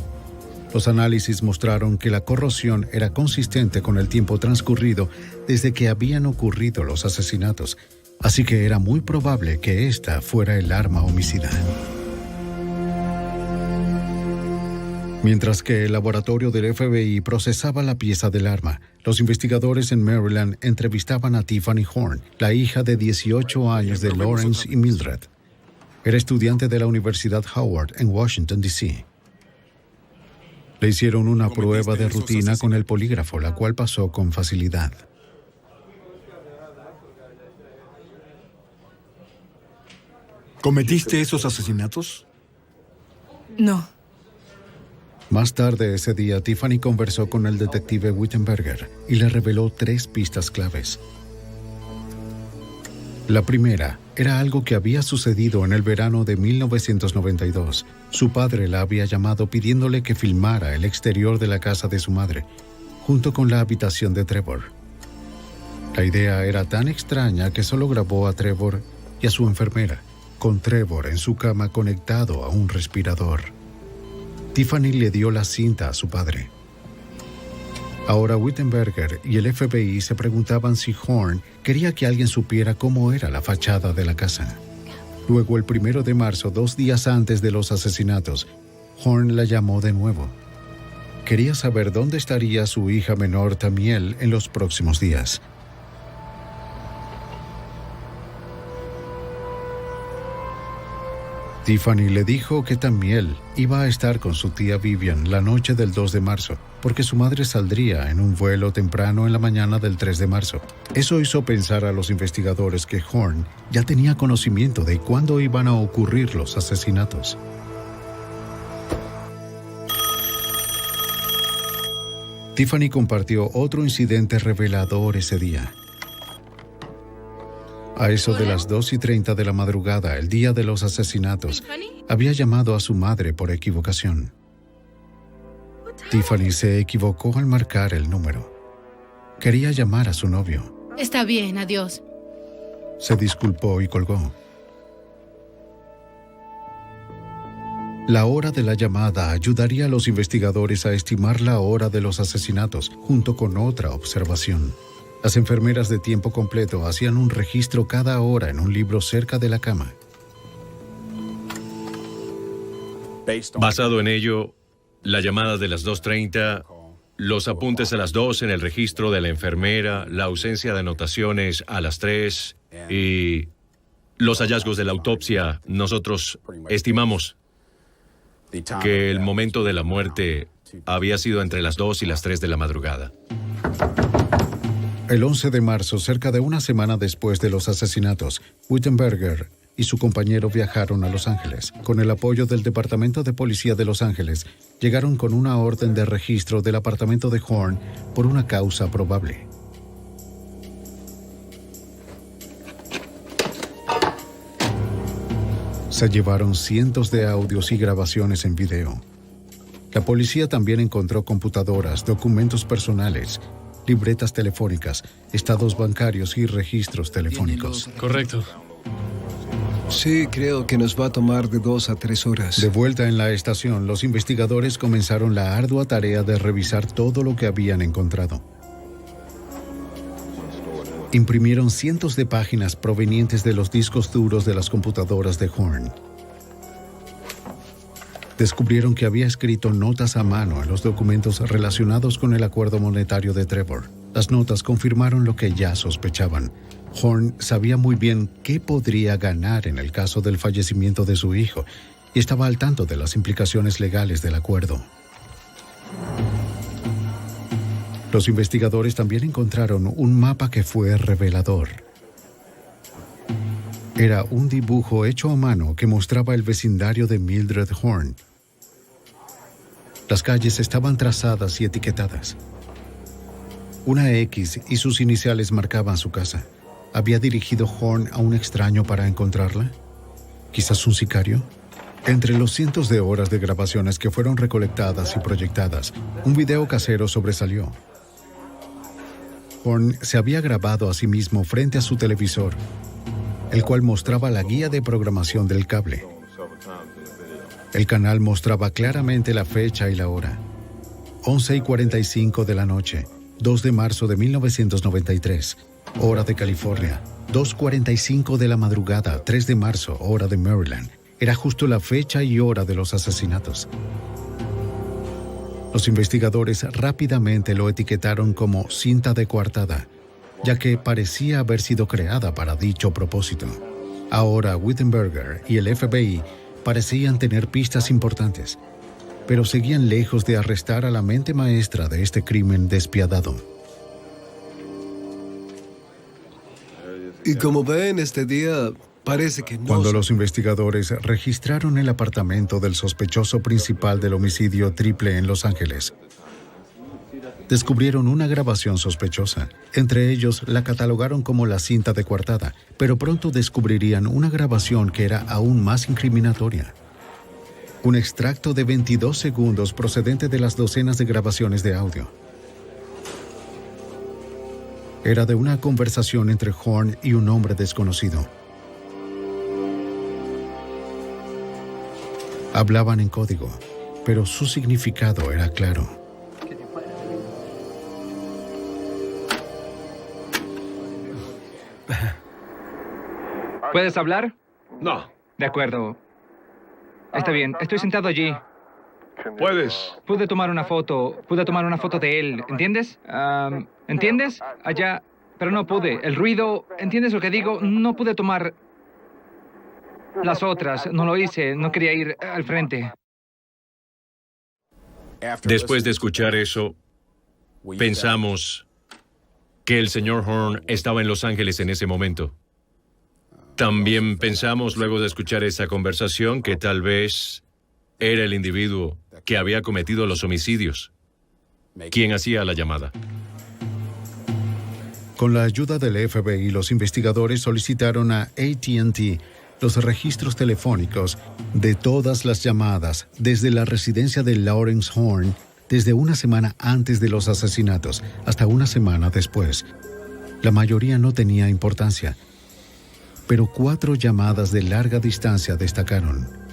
Los análisis mostraron que la corrosión era consistente con el tiempo transcurrido desde que habían ocurrido los asesinatos, así que era muy probable que esta fuera el arma homicida. Mientras que el laboratorio del FBI procesaba la pieza del arma, los investigadores en Maryland entrevistaban a Tiffany Horn, la hija de 18 años de Lawrence y Mildred. Era estudiante de la Universidad Howard en Washington, D.C. Le hicieron una prueba de rutina con el polígrafo, la cual pasó con facilidad. ¿Cometiste esos asesinatos? No. Más tarde ese día, Tiffany conversó con el detective Wittenberger y le reveló 3 pistas claves. La primera era algo que había sucedido en el verano de 1992. Su padre la había llamado pidiéndole que filmara el exterior de la casa de su madre, junto con la habitación de Trevor. La idea era tan extraña que solo grabó a Trevor y a su enfermera, con Trevor en su cama conectado a un respirador. Tiffany le dio la cinta a su padre. Ahora Wittenberger y el FBI se preguntaban si Horn quería que alguien supiera cómo era la fachada de la casa. Luego, el 1 de marzo, 2 días antes de los asesinatos, Horn la llamó de nuevo. Quería saber dónde estaría su hija menor Tamiel en los próximos días. Tiffany le dijo que Tamiel iba a estar con su tía Vivian la noche del 2 de marzo, porque su madre saldría en un vuelo temprano en la mañana del 3 de marzo. Eso hizo pensar a los investigadores que Horn ya tenía conocimiento de cuándo iban a ocurrir los asesinatos. Tiffany compartió otro incidente revelador ese día. A eso de las 2:30 de la madrugada, el día de los asesinatos, había llamado a su madre por equivocación. Tiffany se equivocó al marcar el número. Quería llamar a su novio. Está bien, adiós. Se disculpó y colgó. La hora de la llamada ayudaría a los investigadores a estimar la hora de los asesinatos, junto con otra observación. Las enfermeras de tiempo completo hacían un registro cada hora en un libro cerca de la cama. Basado en ello, la llamada de las 2:30, los apuntes a las 2 en el registro de la enfermera, la ausencia de anotaciones a las 3 y los hallazgos de la autopsia, nosotros estimamos que el momento de la muerte había sido entre las 2 y las 3 de la madrugada. El 11 de marzo, cerca de una semana después de los asesinatos, Wittenberger y su compañero viajaron a Los Ángeles. Con el apoyo del Departamento de Policía de Los Ángeles, llegaron con una orden de registro del apartamento de Horn por una causa probable. Se llevaron cientos de audios y grabaciones en video. La policía también encontró computadoras, documentos personales, libretas telefónicas, estados bancarios y registros telefónicos. Correcto. Sí, creo que nos va a tomar de 2 a 3 horas. De vuelta en la estación, los investigadores comenzaron la ardua tarea de revisar todo lo que habían encontrado. Imprimieron cientos de páginas provenientes de los discos duros de las computadoras de Horn. Descubrieron que había escrito notas a mano en los documentos relacionados con el acuerdo monetario de Trevor. Las notas confirmaron lo que ya sospechaban. Horn sabía muy bien qué podría ganar en el caso del fallecimiento de su hijo y estaba al tanto de las implicaciones legales del acuerdo. Los investigadores también encontraron un mapa que fue revelador. Era un dibujo hecho a mano que mostraba el vecindario de Mildred Horn. Las calles estaban trazadas y etiquetadas. Una X y sus iniciales marcaban su casa. ¿Había dirigido Horn a un extraño para encontrarla? ¿Quizás un sicario? Entre los cientos de horas de grabaciones que fueron recolectadas y proyectadas, un video casero sobresalió. Horn se había grabado a sí mismo frente a su televisor, el cual mostraba la guía de programación del cable. El canal mostraba claramente la fecha y la hora. 11:45 de la noche, 2 de marzo de 1993, hora de California. 2:45 de la madrugada, 3 de marzo, hora de Maryland. Era justo la fecha y hora de los asesinatos. Los investigadores rápidamente lo etiquetaron como cinta de coartada, ya que parecía haber sido creada para dicho propósito. Ahora Wittenberger y el FBI parecían tener pistas importantes, pero seguían lejos de arrestar a la mente maestra de este crimen despiadado. Y como ven, este día parece que no... Cuando los investigadores registraron el apartamento del sospechoso principal del homicidio triple en Los Ángeles, descubrieron una grabación sospechosa. Entre ellos la catalogaron como la cinta de coartada, pero pronto descubrirían una grabación que era aún más incriminatoria. Un extracto de 22 segundos procedente de las docenas de grabaciones de audio. Era de una conversación entre Horn y un hombre desconocido. Hablaban en código, pero su significado era claro. ¿Puedes hablar? No. De acuerdo. Está bien, estoy sentado allí. ¿Puedes? Pude tomar una foto de él, ¿entiendes? ¿Entiendes? Allá, pero no pude. El ruido, ¿entiendes lo que digo? No pude tomar las otras, no lo hice, no quería ir al frente. Después de escuchar eso, pensamos que el señor Horn estaba en Los Ángeles en ese momento. También pensamos, luego de escuchar esa conversación, que tal vez era el individuo que había cometido los homicidios. ¿Quién hacía la llamada? Con la ayuda del FBI, los investigadores solicitaron a AT&T los registros telefónicos de todas las llamadas desde la residencia de Lawrence Horn desde una semana antes de los asesinatos hasta una semana después. La mayoría no tenía importancia, pero 4 llamadas de larga distancia destacaron.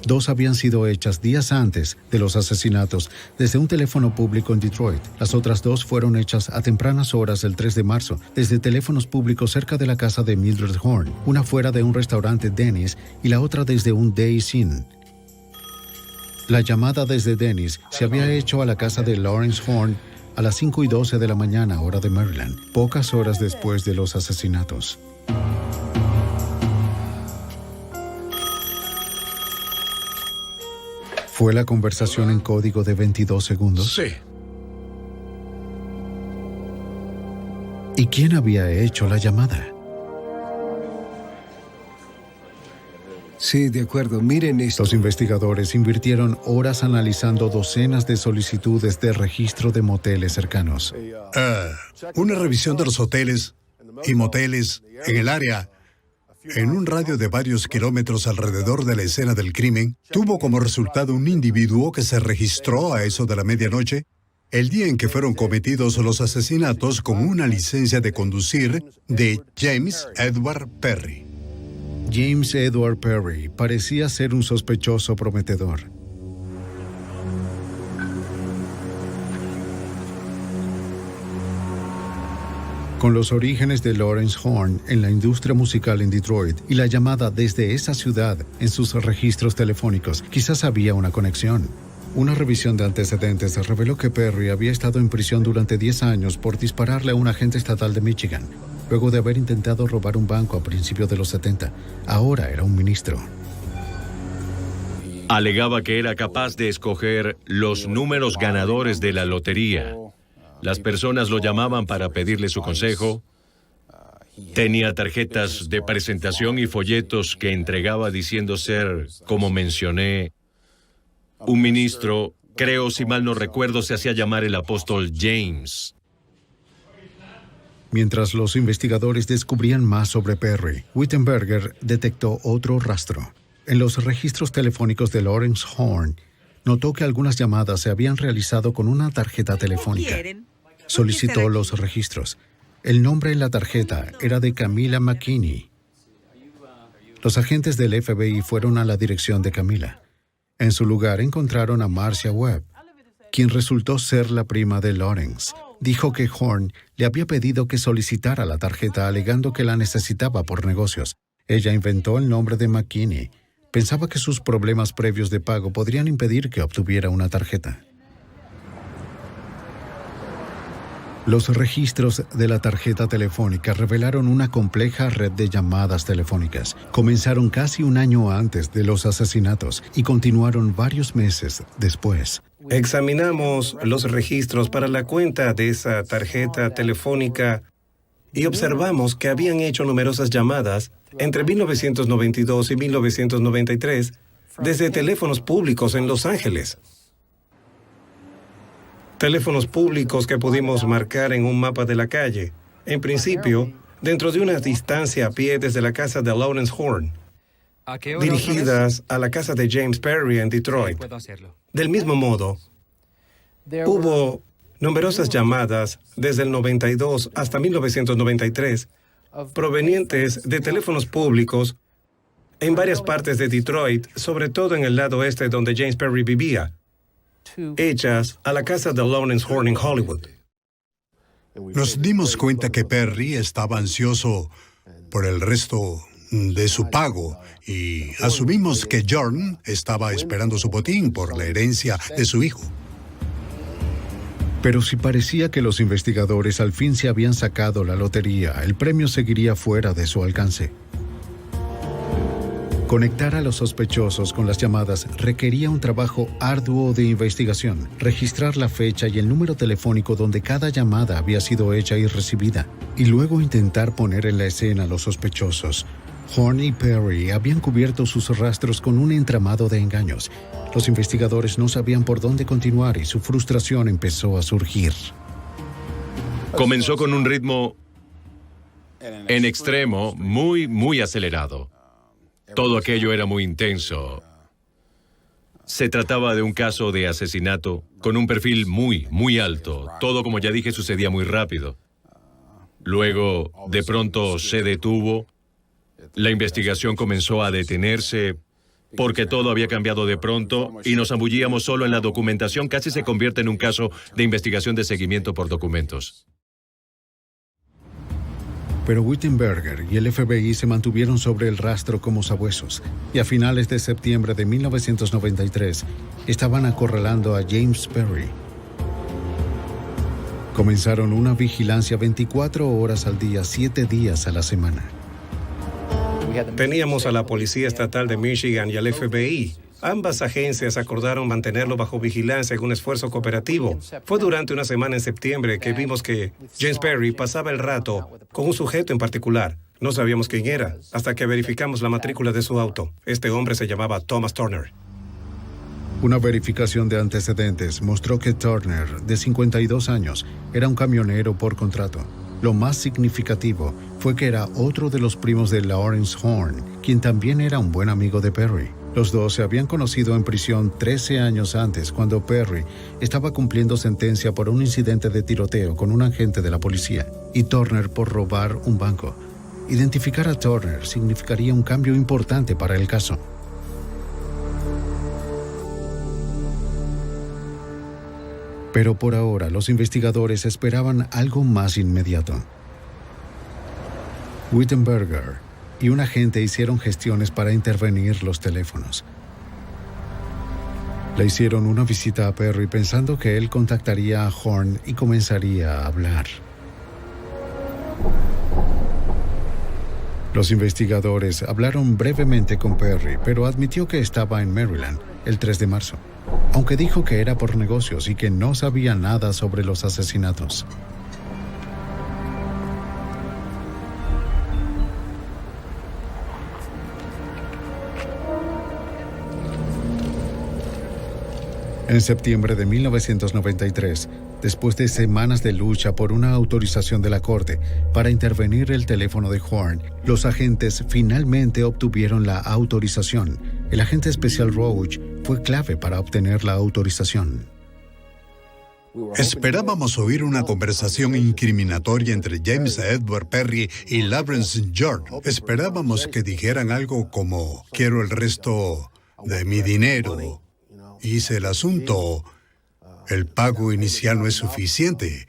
2 habían sido hechas días antes de los asesinatos desde un teléfono público en Detroit. Las otras 2 fueron hechas a tempranas horas del 3 de marzo desde teléfonos públicos cerca de la casa de Mildred Horn, una fuera de un restaurante Denny's y la otra desde un Days Inn. La llamada desde Denny's se había hecho a la casa de Lawrence Horn a las 5:12 de la mañana, hora de Maryland, pocas horas después de los asesinatos. ¿Fue la conversación en código de 22 segundos? Sí. ¿Y quién había hecho la llamada? Sí, de acuerdo. Miren esto. Los investigadores invirtieron horas analizando docenas de solicitudes de registro de moteles cercanos. Una revisión de los hoteles y moteles en el área, en un radio de varios kilómetros alrededor de la escena del crimen, tuvo como resultado un individuo que se registró a eso de la medianoche, el día en que fueron cometidos los asesinatos, con una licencia de conducir de James Edward Perry. James Edward Perry parecía ser un sospechoso prometedor. Con los orígenes de Lawrence Horn en la industria musical en Detroit y la llamada desde esa ciudad en sus registros telefónicos, quizás había una conexión. Una revisión de antecedentes reveló que Perry había estado en prisión durante 10 años por dispararle a un agente estatal de Michigan, luego de haber intentado robar un banco a principios de los 70. Ahora era un ministro. Alegaba que era capaz de escoger los números ganadores de la lotería. Las personas lo llamaban para pedirle su consejo. Tenía tarjetas de presentación y folletos que entregaba diciendo ser, como mencioné, un ministro, creo, si mal no recuerdo, se hacía llamar el apóstol James. Mientras los investigadores descubrían más sobre Perry, Wittenberger detectó otro rastro. En los registros telefónicos de Lawrence Horn, notó que algunas llamadas se habían realizado con una tarjeta telefónica. Solicitó los registros. El nombre en la tarjeta era de Camila McKinney. Los agentes del FBI fueron a la dirección de Camila. En su lugar encontraron a Marcia Webb, quien resultó ser la prima de Lawrence. Dijo que Horn le había pedido que solicitara la tarjeta alegando que la necesitaba por negocios. Ella inventó el nombre de McKinney. Pensaba que sus problemas previos de pago podrían impedir que obtuviera una tarjeta. Los registros de la tarjeta telefónica revelaron una compleja red de llamadas telefónicas. Comenzaron casi un año antes de los asesinatos y continuaron varios meses después. Examinamos los registros para la cuenta de esa tarjeta telefónica y observamos que habían hecho numerosas llamadas entre 1992 y 1993 desde teléfonos públicos en Los Ángeles. Teléfonos públicos que pudimos marcar en un mapa de la calle. En principio, dentro de una distancia a pie desde la casa de Lawrence Horn, dirigidas a la casa de James Perry en Detroit. Del mismo modo, hubo numerosas llamadas desde el 92 hasta 1993 provenientes de teléfonos públicos en varias partes de Detroit, sobre todo en el lado este donde James Perry vivía, hechas a la casa de Lawrence Horn en Hollywood. Nos dimos cuenta que Perry estaba ansioso por el resto de su pago y asumimos que Jordan estaba esperando su botín por la herencia de su hijo. Pero si parecía que los investigadores al fin se habían sacado la lotería, el premio seguiría fuera de su alcance. Conectar a los sospechosos con las llamadas requería un trabajo arduo de investigación, registrar la fecha y el número telefónico donde cada llamada había sido hecha y recibida, y luego intentar poner en la escena a los sospechosos. Horn y Perry habían cubierto sus rastros con un entramado de engaños. Los investigadores no sabían por dónde continuar y su frustración empezó a surgir. Comenzó con un ritmo en extremo, muy acelerado. Todo aquello era muy intenso. Se trataba de un caso de asesinato con un perfil muy alto. Todo, como ya dije, sucedía muy rápido. Luego, de pronto, se detuvo. La investigación comenzó a detenerse porque todo había cambiado de pronto y nos zambullíamos solo en la documentación. Casi se convierte en un caso de investigación de seguimiento por documentos. Pero Wittenberger y el FBI se mantuvieron sobre el rastro como sabuesos, y a finales de septiembre de 1993 estaban acorralando a James Perry. Comenzaron una vigilancia 24 horas al día, 7 días a la semana. Teníamos a la Policía Estatal de Michigan y al FBI. Ambas agencias acordaron mantenerlo bajo vigilancia en un esfuerzo cooperativo. Fue durante una semana en septiembre que vimos que James Perry pasaba el rato con un sujeto en particular. No sabíamos quién era, hasta que verificamos la matrícula de su auto. Este hombre se llamaba Thomas Turner. Una verificación de antecedentes mostró que Turner, de 52 años, era un camionero por contrato. Lo más significativo fue que era otro de los primos de Lawrence Horn, quien también era un buen amigo de Perry. Los dos se habían conocido en prisión 13 años antes, cuando Perry estaba cumpliendo sentencia por un incidente de tiroteo con un agente de la policía, y Turner por robar un banco. Identificar a Turner significaría un cambio importante para el caso. Pero por ahora, los investigadores esperaban algo más inmediato. Wittenberger y un agente hicieron gestiones para intervenir los teléfonos. Le hicieron una visita a Perry pensando que él contactaría a Horn y comenzaría a hablar. Los investigadores hablaron brevemente con Perry, pero admitió que estaba en Maryland el 3 de marzo. aunque dijo que era por negocios y que no sabía nada sobre los asesinatos. En septiembre de 1993, después de semanas de lucha por una autorización de la corte para intervenir el teléfono de Horn, los agentes finalmente obtuvieron la autorización. El agente especial Roach fue clave para obtener la autorización. Esperábamos oír una conversación incriminatoria entre James Edward Perry y Lawrence Jordan. Esperábamos que dijeran algo como: quiero el resto de mi dinero. Hice el asunto. El pago inicial no es suficiente.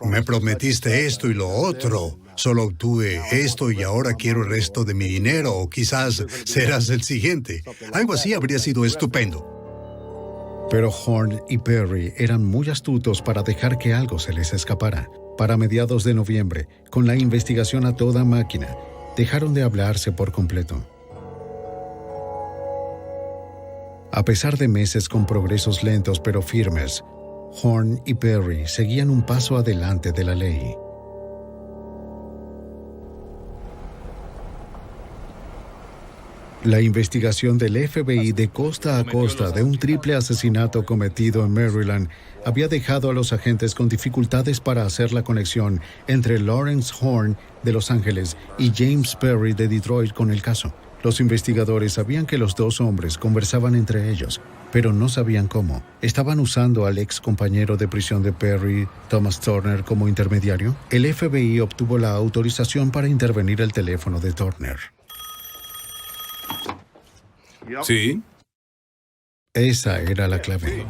Me prometiste esto y lo otro. Solo obtuve esto y ahora quiero el resto de mi dinero. O quizás serás el siguiente. Algo así habría sido estupendo. Pero Horn y Perry eran muy astutos para dejar que algo se les escapara. Para mediados de noviembre, con la investigación a toda máquina, dejaron de hablarse por completo. A pesar de meses con progresos lentos pero firmes, Horn y Perry seguían un paso adelante de la ley. La investigación del FBI de costa a costa de un triple asesinato cometido en Maryland había dejado a los agentes con dificultades para hacer la conexión entre Lawrence Horn de Los Ángeles y James Perry de Detroit con el caso. Los investigadores sabían que los dos hombres conversaban entre ellos, pero no sabían cómo. ¿Estaban usando al ex compañero de prisión de Perry, Thomas Turner, como intermediario? El FBI obtuvo la autorización para intervenir el teléfono de Turner. ¿Sí? Esa era la clave.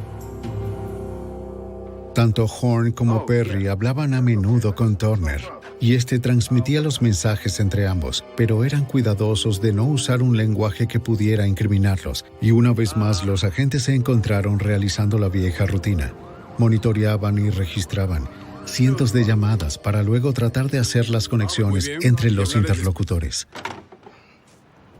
Tanto Horn como Perry hablaban a menudo con Turner, y este transmitía los mensajes entre ambos, pero eran cuidadosos de no usar un lenguaje que pudiera incriminarlos, y una vez más los agentes se encontraron realizando la vieja rutina. Monitoreaban y registraban cientos de llamadas para luego tratar de hacer las conexiones entre los interlocutores.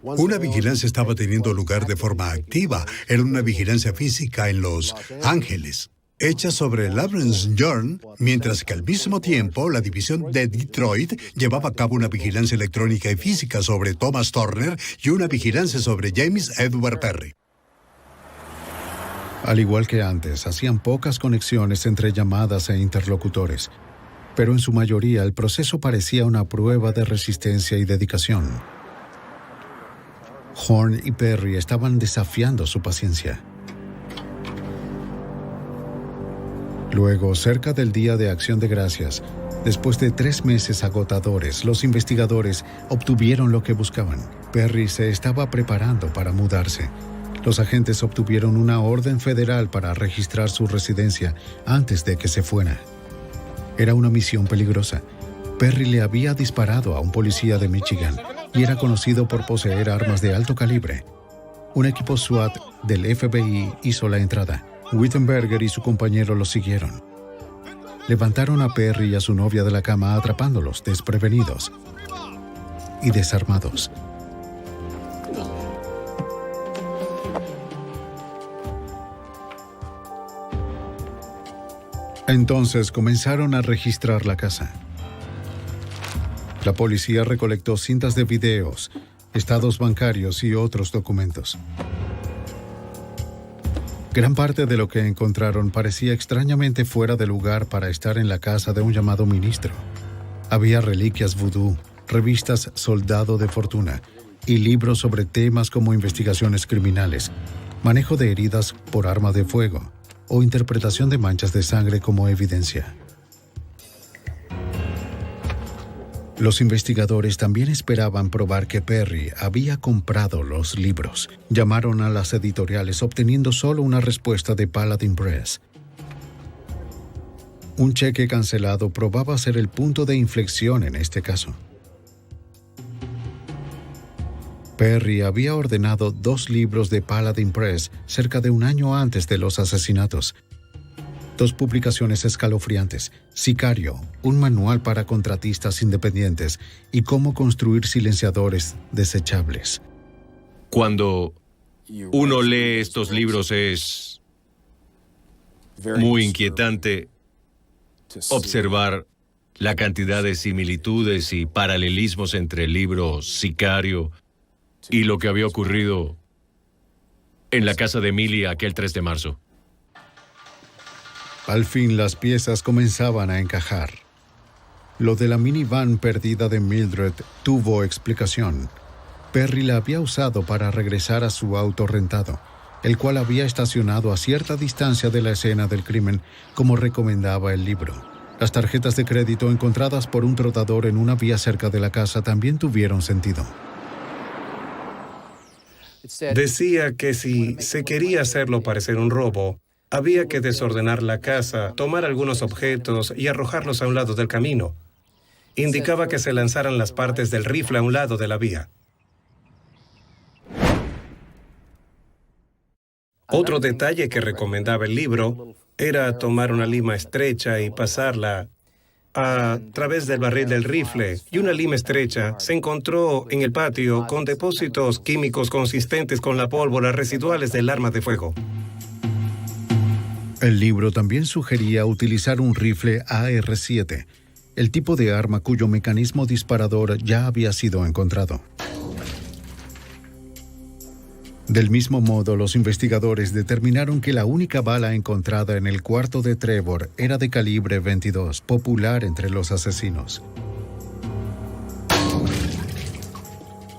Una vigilancia estaba teniendo lugar de forma activa. Era una vigilancia física en Los Ángeles, hecha sobre Lawrence Jordan, mientras que al mismo tiempo la división de Detroit llevaba a cabo una vigilancia electrónica y física sobre Thomas Turner y una vigilancia sobre James Edward Perry. Al igual que antes, hacían pocas conexiones entre llamadas e interlocutores, pero en su mayoría el proceso parecía una prueba de resistencia y dedicación. Horn y Perry estaban desafiando su paciencia. Luego, cerca del Día de Acción de Gracias, después de 3 meses agotadores, los investigadores obtuvieron lo que buscaban. Perry se estaba preparando para mudarse. Los agentes obtuvieron una orden federal para registrar su residencia antes de que se fuera. Era una misión peligrosa. Perry le había disparado a un policía de Michigan y era conocido por poseer armas de alto calibre. Un equipo SWAT del FBI hizo la entrada. Wittenberger y su compañero los siguieron. Levantaron a Perry y a su novia de la cama atrapándolos desprevenidos y desarmados. Entonces comenzaron a registrar la casa. La policía recolectó cintas de videos, estados bancarios y otros documentos. Gran parte de lo que encontraron parecía extrañamente fuera de lugar para estar en la casa de un llamado ministro. Había reliquias vudú, revistas Soldado de Fortuna y libros sobre temas como investigaciones criminales, manejo de heridas por arma de fuego o interpretación de manchas de sangre como evidencia. Los investigadores también esperaban probar que Perry había comprado los libros. Llamaron a las editoriales obteniendo solo una respuesta de Paladin Press. Un cheque cancelado probaba ser el punto de inflexión en este caso. Perry había ordenado 2 libros de Paladin Press cerca de un año antes de los asesinatos. 2 publicaciones escalofriantes: Sicario, un manual para contratistas independientes, y cómo construir silenciadores desechables. Cuando uno lee estos libros es muy inquietante observar la cantidad de similitudes y paralelismos entre el libro Sicario y lo que había ocurrido en la casa de Millie aquel 3 de marzo. Al fin las piezas comenzaban a encajar. Lo de la minivan perdida de Mildred tuvo explicación. Perry la había usado para regresar a su auto rentado, el cual había estacionado a cierta distancia de la escena del crimen, como recomendaba el libro. Las tarjetas de crédito encontradas por un trotador en una vía cerca de la casa también tuvieron sentido. Decía que si se quería hacerlo parecer un robo, había que desordenar la casa, tomar algunos objetos y arrojarlos a un lado del camino. Indicaba que se lanzaran las partes del rifle a un lado de la vía. Otro detalle que recomendaba el libro era tomar una lima estrecha y pasarla a través del barril del rifle, y una lima estrecha se encontró en el patio con depósitos químicos consistentes con la pólvora residuales del arma de fuego. El libro también sugería utilizar un rifle AR-7, el tipo de arma cuyo mecanismo disparador ya había sido encontrado. Del mismo modo, los investigadores determinaron que la única bala encontrada en el cuarto de Trevor era de calibre 22, popular entre los asesinos.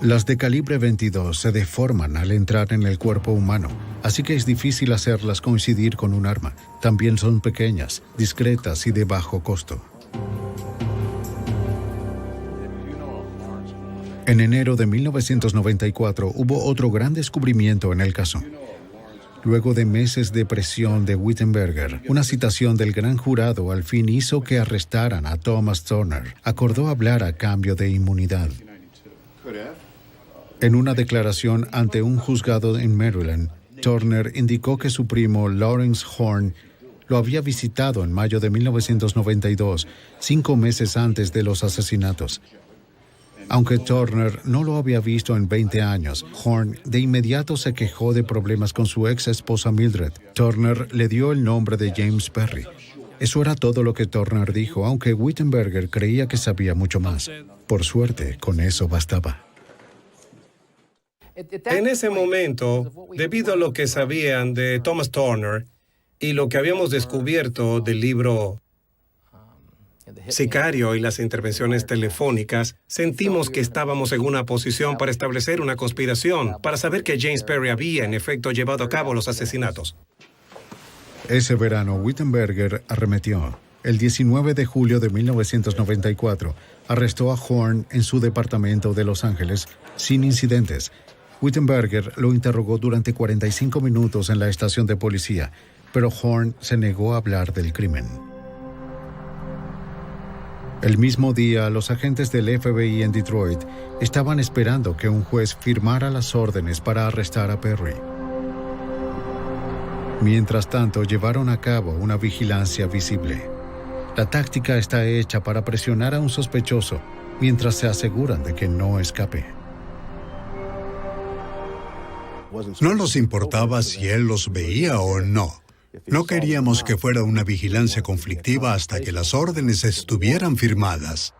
Las de calibre 22 se deforman al entrar en el cuerpo humano, así que es difícil hacerlas coincidir con un arma. También son pequeñas, discretas y de bajo costo. En enero de 1994 hubo otro gran descubrimiento en el caso. Luego de meses de presión de Wittenberger, una citación del gran jurado al fin hizo que arrestaran a Thomas Turner. Acordó hablar a cambio de inmunidad. En una declaración ante un juzgado en Maryland, Turner indicó que su primo Lawrence Horn lo había visitado en mayo de 1992, 5 meses antes de los asesinatos. Aunque Turner no lo había visto en 20 años, Horn de inmediato se quejó de problemas con su ex esposa Mildred. Turner le dio el nombre de James Perry. Eso era todo lo que Turner dijo, aunque Wittenberger creía que sabía mucho más. Por suerte, con eso bastaba. En ese momento, debido a lo que sabían de Thomas Turner y lo que habíamos descubierto del libro Sicario y las intervenciones telefónicas, sentimos que estábamos en una posición para establecer una conspiración, para saber que James Perry había, en efecto, llevado a cabo los asesinatos. Ese verano, Wittenberger arremetió. El 19 de julio de 1994, arrestó a Horn en su departamento de Los Ángeles, sin incidentes. Wittenberger lo interrogó durante 45 minutos en la estación de policía, pero Horn se negó a hablar del crimen. El mismo día, los agentes del FBI en Detroit estaban esperando que un juez firmara las órdenes para arrestar a Perry. Mientras tanto, llevaron a cabo una vigilancia visible. La táctica está hecha para presionar a un sospechoso mientras se aseguran de que no escape. No nos importaba si él los veía o no. No queríamos que fuera una vigilancia conflictiva hasta que las órdenes estuvieran firmadas.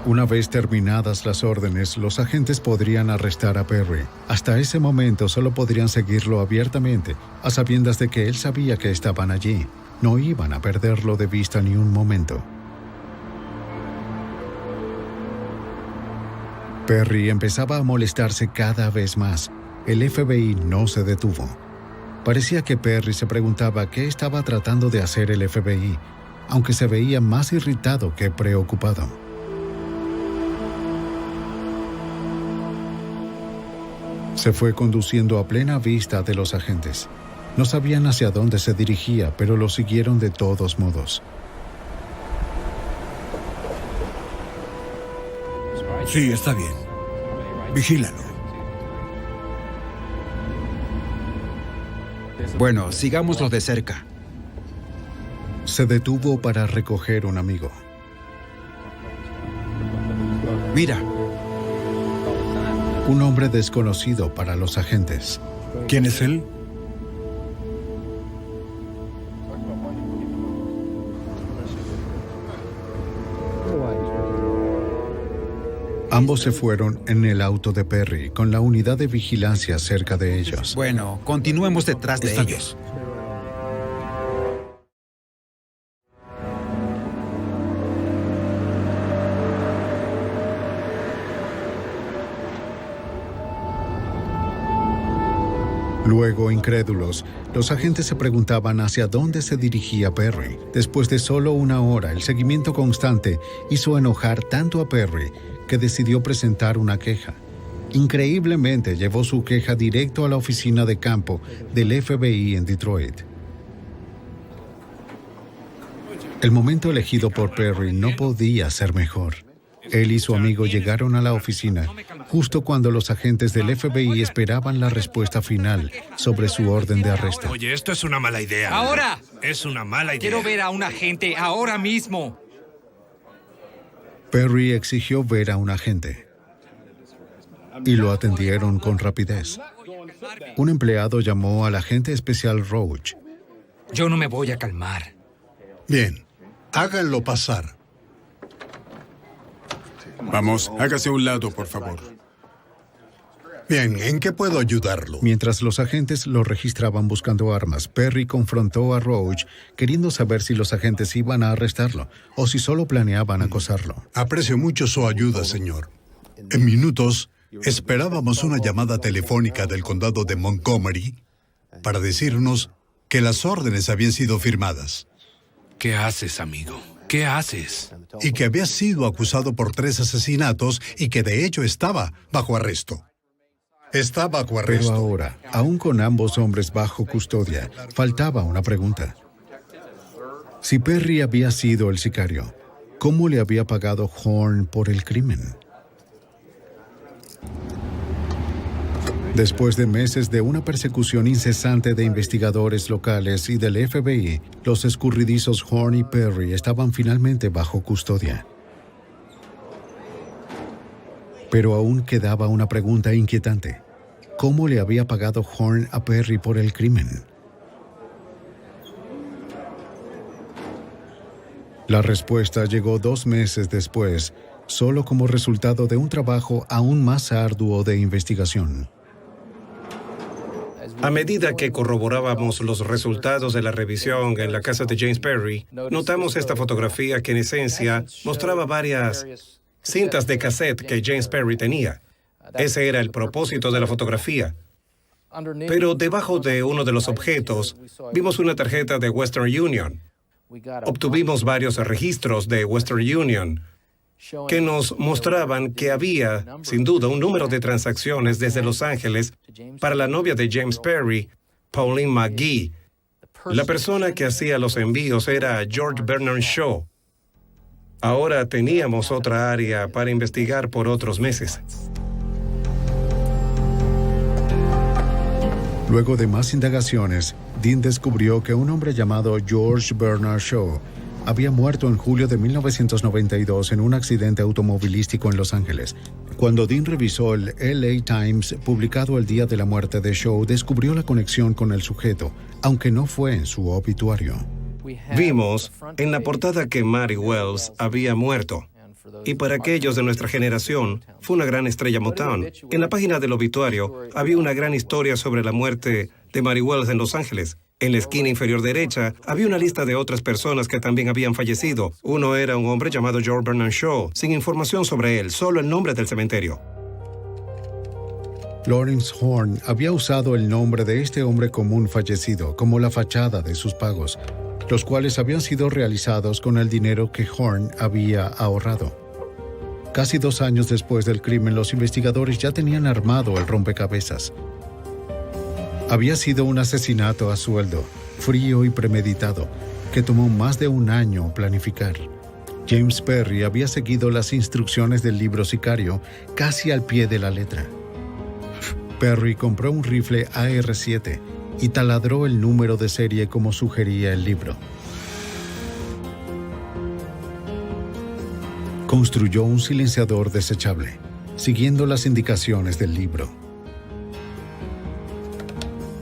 Una vez terminadas las órdenes, los agentes podrían arrestar a Perry. Hasta ese momento solo podrían seguirlo abiertamente, a sabiendas de que él sabía que estaban allí. No iban a perderlo de vista ni un momento. Perry empezaba a molestarse cada vez más. El FBI no se detuvo. Parecía que Perry se preguntaba qué estaba tratando de hacer el FBI, aunque se veía más irritado que preocupado. Se fue conduciendo a plena vista de los agentes. No sabían hacia dónde se dirigía, pero lo siguieron de todos modos. Sí, está bien. Vigílalo. Bueno, sigámoslo de cerca. Se detuvo para recoger un amigo. Mira. Un hombre desconocido para los agentes. ¿Quién es él? Ambos se fueron en el auto de Perry, con la unidad de vigilancia cerca de ellos. Bueno, continuemos detrás de ellos. Luego, incrédulos, los agentes se preguntaban hacia dónde se dirigía Perry. Después de solo una hora, el seguimiento constante hizo enojar tanto a Perry que decidió presentar una queja. Increíblemente, llevó su queja directo a la oficina de campo del FBI en Detroit. El momento elegido por Perry no podía ser mejor. Él y su amigo llegaron a la oficina justo cuando los agentes del FBI esperaban la respuesta final sobre su orden de arresto. Oye, esto es una mala idea. ¡Ahora! Es una mala idea. Quiero ver a un agente ahora mismo. Perry exigió ver a un agente y lo atendieron con rapidez. Un empleado llamó al agente especial Roach. Yo no me voy a calmar. Bien, háganlo pasar. Vamos, hágase a un lado, por favor. Bien, ¿en qué puedo ayudarlo? Mientras los agentes lo registraban buscando armas, Perry confrontó a Roach, queriendo saber si los agentes iban a arrestarlo o si solo planeaban acosarlo. Aprecio mucho su ayuda, señor. En minutos, esperábamos una llamada telefónica del condado de Montgomery para decirnos que las órdenes habían sido firmadas. ¿Qué haces, amigo? ¿Qué haces? Y que había sido acusado por 3 asesinatos y que de hecho estaba bajo arresto. Está bajo arresto. Pero ahora, aún con ambos hombres bajo custodia, faltaba una pregunta. Si Perry había sido el sicario, ¿cómo le había pagado Horn por el crimen? Después de meses de una persecución incesante de investigadores locales y del FBI, los escurridizos Horn y Perry estaban finalmente bajo custodia. Pero aún quedaba una pregunta inquietante. ¿Cómo le había pagado Horn a Perry por el crimen? La respuesta llegó 2 meses después, solo como resultado de un trabajo aún más arduo de investigación. A medida que corroborábamos los resultados de la revisión en la casa de James Perry, notamos esta fotografía que en esencia mostraba varias cintas de cassette que James Perry tenía. Ese era el propósito de la fotografía. Pero debajo de uno de los objetos vimos una tarjeta de Western Union. Obtuvimos varios registros de Western Union que nos mostraban que había, sin duda, un número de transacciones desde Los Ángeles para la novia de James Perry, Pauline McGee. La persona que hacía los envíos era George Bernard Shaw. Ahora teníamos otra área para investigar por otros meses. Luego de más indagaciones, Dean descubrió que un hombre llamado George Bernard Shaw había muerto en julio de 1992 en un accidente automovilístico en Los Ángeles. Cuando Dean revisó el LA Times publicado el día de la muerte de Shaw, descubrió la conexión con el sujeto, aunque no fue en su obituario. Vimos en la portada que Mary Wells había muerto. Y para aquellos de nuestra generación, fue una gran estrella Motown. En la página del obituario había una gran historia sobre la muerte de Mary Wells en Los Ángeles. En la esquina inferior derecha había una lista de otras personas que también habían fallecido. Uno era un hombre llamado George Bernard Shaw, sin información sobre él, solo el nombre del cementerio. Lawrence Horn había usado el nombre de este hombre común fallecido como la fachada de sus pagos, los cuales habían sido realizados con el dinero que Horn había ahorrado. Casi 2 años después del crimen, los investigadores ya tenían armado el rompecabezas. Había sido un asesinato a sueldo, frío y premeditado, que tomó más de 1 año planificar. James Perry había seguido las instrucciones del libro Sicario casi al pie de la letra. Perry compró un rifle AR-7 y taladró el número de serie como sugería el libro. Construyó un silenciador desechable. siguiendo las indicaciones del libro.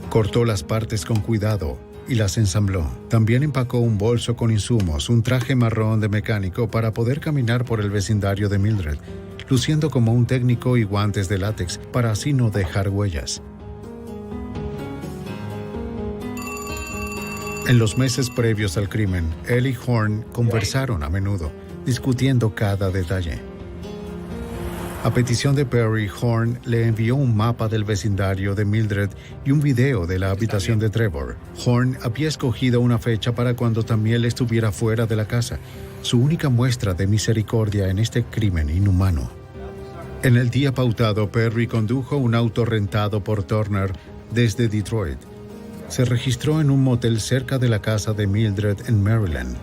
Cortó las partes con cuidado y las ensambló. También empacó un bolso con insumos, un traje marrón de mecánico para poder caminar por el vecindario de Mildred, luciendo como un técnico y guantes de látex para así no dejar huellas. En los meses previos al crimen, él y Horn conversaron a menudo, discutiendo cada detalle. A petición de Perry, Horn le envió un mapa del vecindario de Mildred y un video de la habitación de Trevor. Horn había escogido una fecha para cuando también estuviera fuera de la casa, su única muestra de misericordia en este crimen inhumano. En el día pautado, Perry condujo un auto rentado por Turner desde Detroit. Se registró en un motel cerca de la casa de Mildred en Maryland.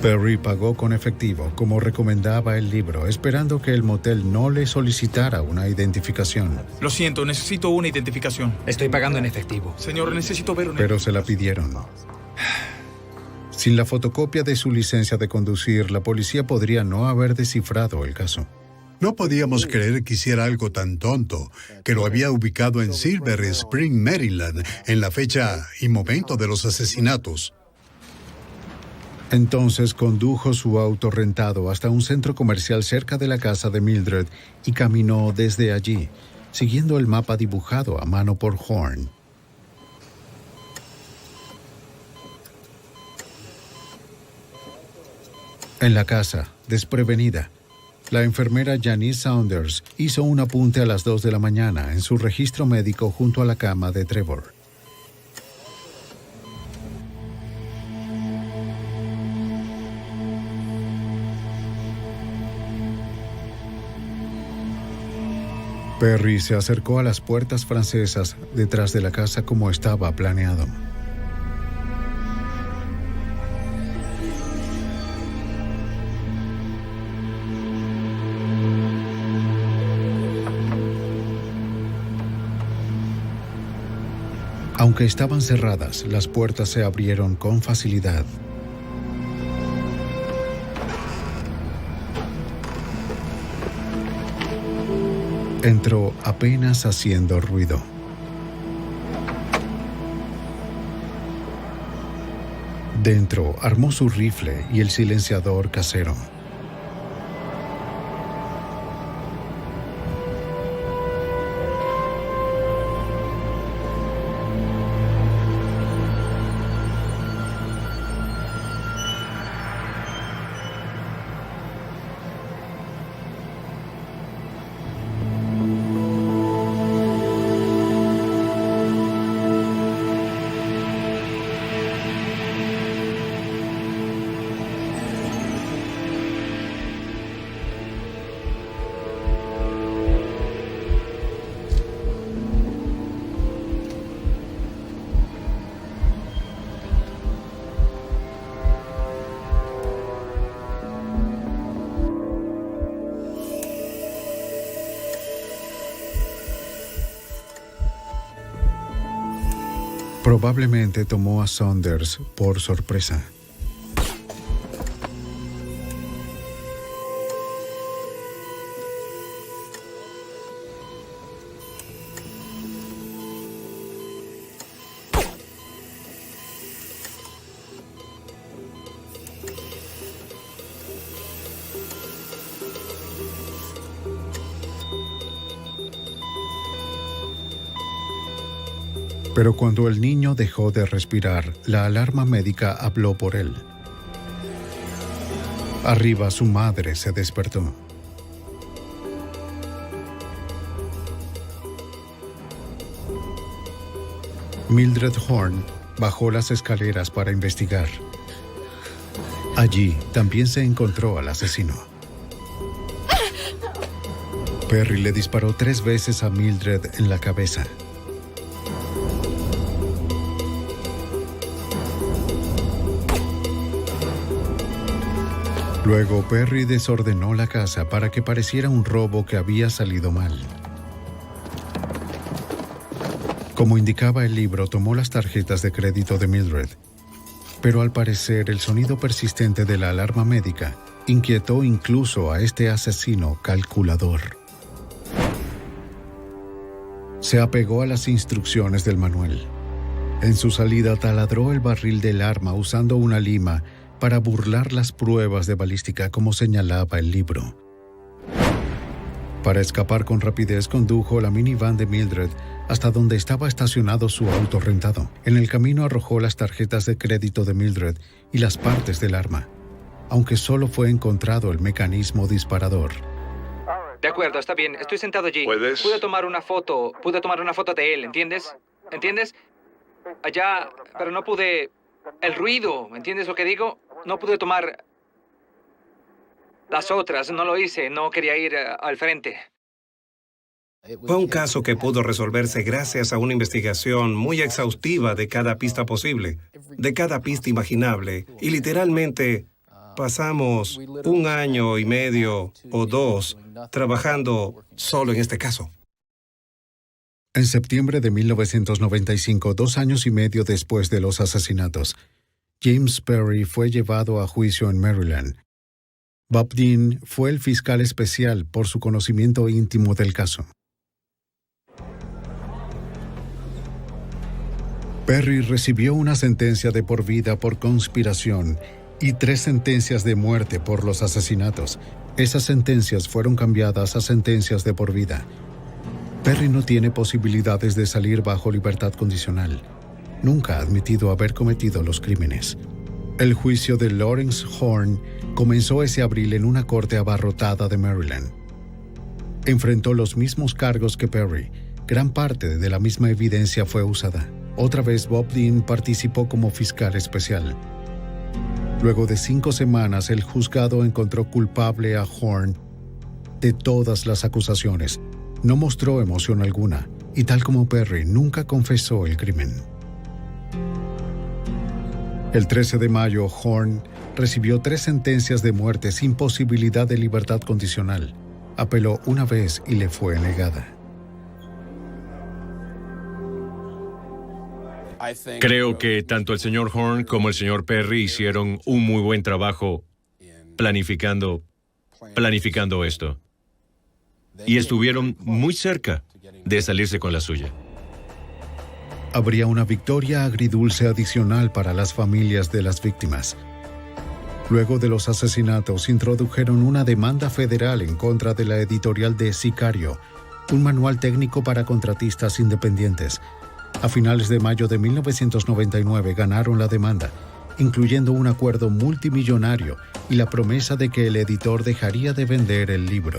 Perry pagó con efectivo, como recomendaba el libro, esperando que el motel no le solicitara una identificación. Lo siento, necesito una identificación. Estoy pagando en efectivo. Señor, necesito ver una... Pero se la pidieron. Sin la fotocopia de su licencia de conducir, la policía podría no haber descifrado el caso. No podíamos creer que hiciera algo tan tonto, que lo había ubicado en Silver Spring, Maryland, en la fecha y momento de los asesinatos. Entonces condujo su auto rentado hasta un centro comercial cerca de la casa de Mildred y caminó desde allí, siguiendo el mapa dibujado a mano por Horn. En la casa, desprevenida, la enfermera Janice Saunders hizo un apunte a las 2 de la mañana en su registro médico junto a la cama de Trevor. Perry se acercó a las puertas francesas detrás de la casa como estaba planeado. Aunque estaban cerradas, las puertas se abrieron con facilidad. Entró apenas haciendo ruido. Dentro armó su rifle y el silenciador casero. Probablemente tomó a Saunders por sorpresa. Pero cuando el niño dejó de respirar, la alarma médica habló por él. Arriba, su madre se despertó. Mildred Horn bajó las escaleras para investigar. Allí también se encontró al asesino. Perry le disparó 3 veces a Mildred en la cabeza. Luego, Perry desordenó la casa para que pareciera un robo que había salido mal. Como indicaba el libro, tomó las tarjetas de crédito de Mildred, pero al parecer el sonido persistente de la alarma médica inquietó incluso a este asesino calculador. Se apegó a las instrucciones del manual. En su salida taladró el barril del arma usando una lima para burlar las pruebas de balística como señalaba el libro. Para escapar con rapidez condujo la minivan de Mildred hasta donde estaba estacionado su auto rentado. En el camino arrojó las tarjetas de crédito de Mildred y las partes del arma, aunque solo fue encontrado el mecanismo disparador. De acuerdo, está bien. Estoy sentado allí. ¿Puedes? Pude tomar una foto de él, ¿entiendes? ¿Entiendes? Allá, pero no pude... El ruido, ¿entiendes lo que digo? No pude tomar las otras, no lo hice, no quería ir al frente. Fue un caso que pudo resolverse gracias a una investigación muy exhaustiva de cada pista posible, de cada pista imaginable, y literalmente pasamos 1 año y medio o 2 trabajando solo en este caso. En septiembre de 1995, 2 años y medio después de los asesinatos, James Perry fue llevado a juicio en Maryland. Bob Dean fue el fiscal especial por su conocimiento íntimo del caso. Perry recibió una sentencia de por vida por conspiración y 3 sentencias de muerte por los asesinatos. Esas sentencias fueron cambiadas a sentencias de por vida. Perry no tiene posibilidades de salir bajo libertad condicional. Nunca ha admitido haber cometido los crímenes. El juicio de Lawrence Horn comenzó ese abril en una corte abarrotada de Maryland. Enfrentó los mismos cargos que Perry. Gran parte de la misma evidencia fue usada. Otra vez Bob Dean participó como fiscal especial. Luego de 5 semanas, el juzgado encontró culpable a Horn de todas las acusaciones. No mostró emoción alguna, y tal como Perry, nunca confesó el crimen. El 13 de mayo, Horn recibió 3 sentencias de muerte sin posibilidad de libertad condicional. Apeló una vez y le fue negada. Creo que tanto el señor Horn como el señor Perry hicieron un muy buen trabajo planificando esto. Y estuvieron muy cerca de salirse con la suya. Habría una victoria agridulce adicional para las familias de las víctimas. Luego de los asesinatos, introdujeron una demanda federal en contra de la editorial de Sicario, un manual técnico para contratistas independientes. A finales de mayo de 1999 ganaron la demanda, incluyendo un acuerdo multimillonario y la promesa de que el editor dejaría de vender el libro.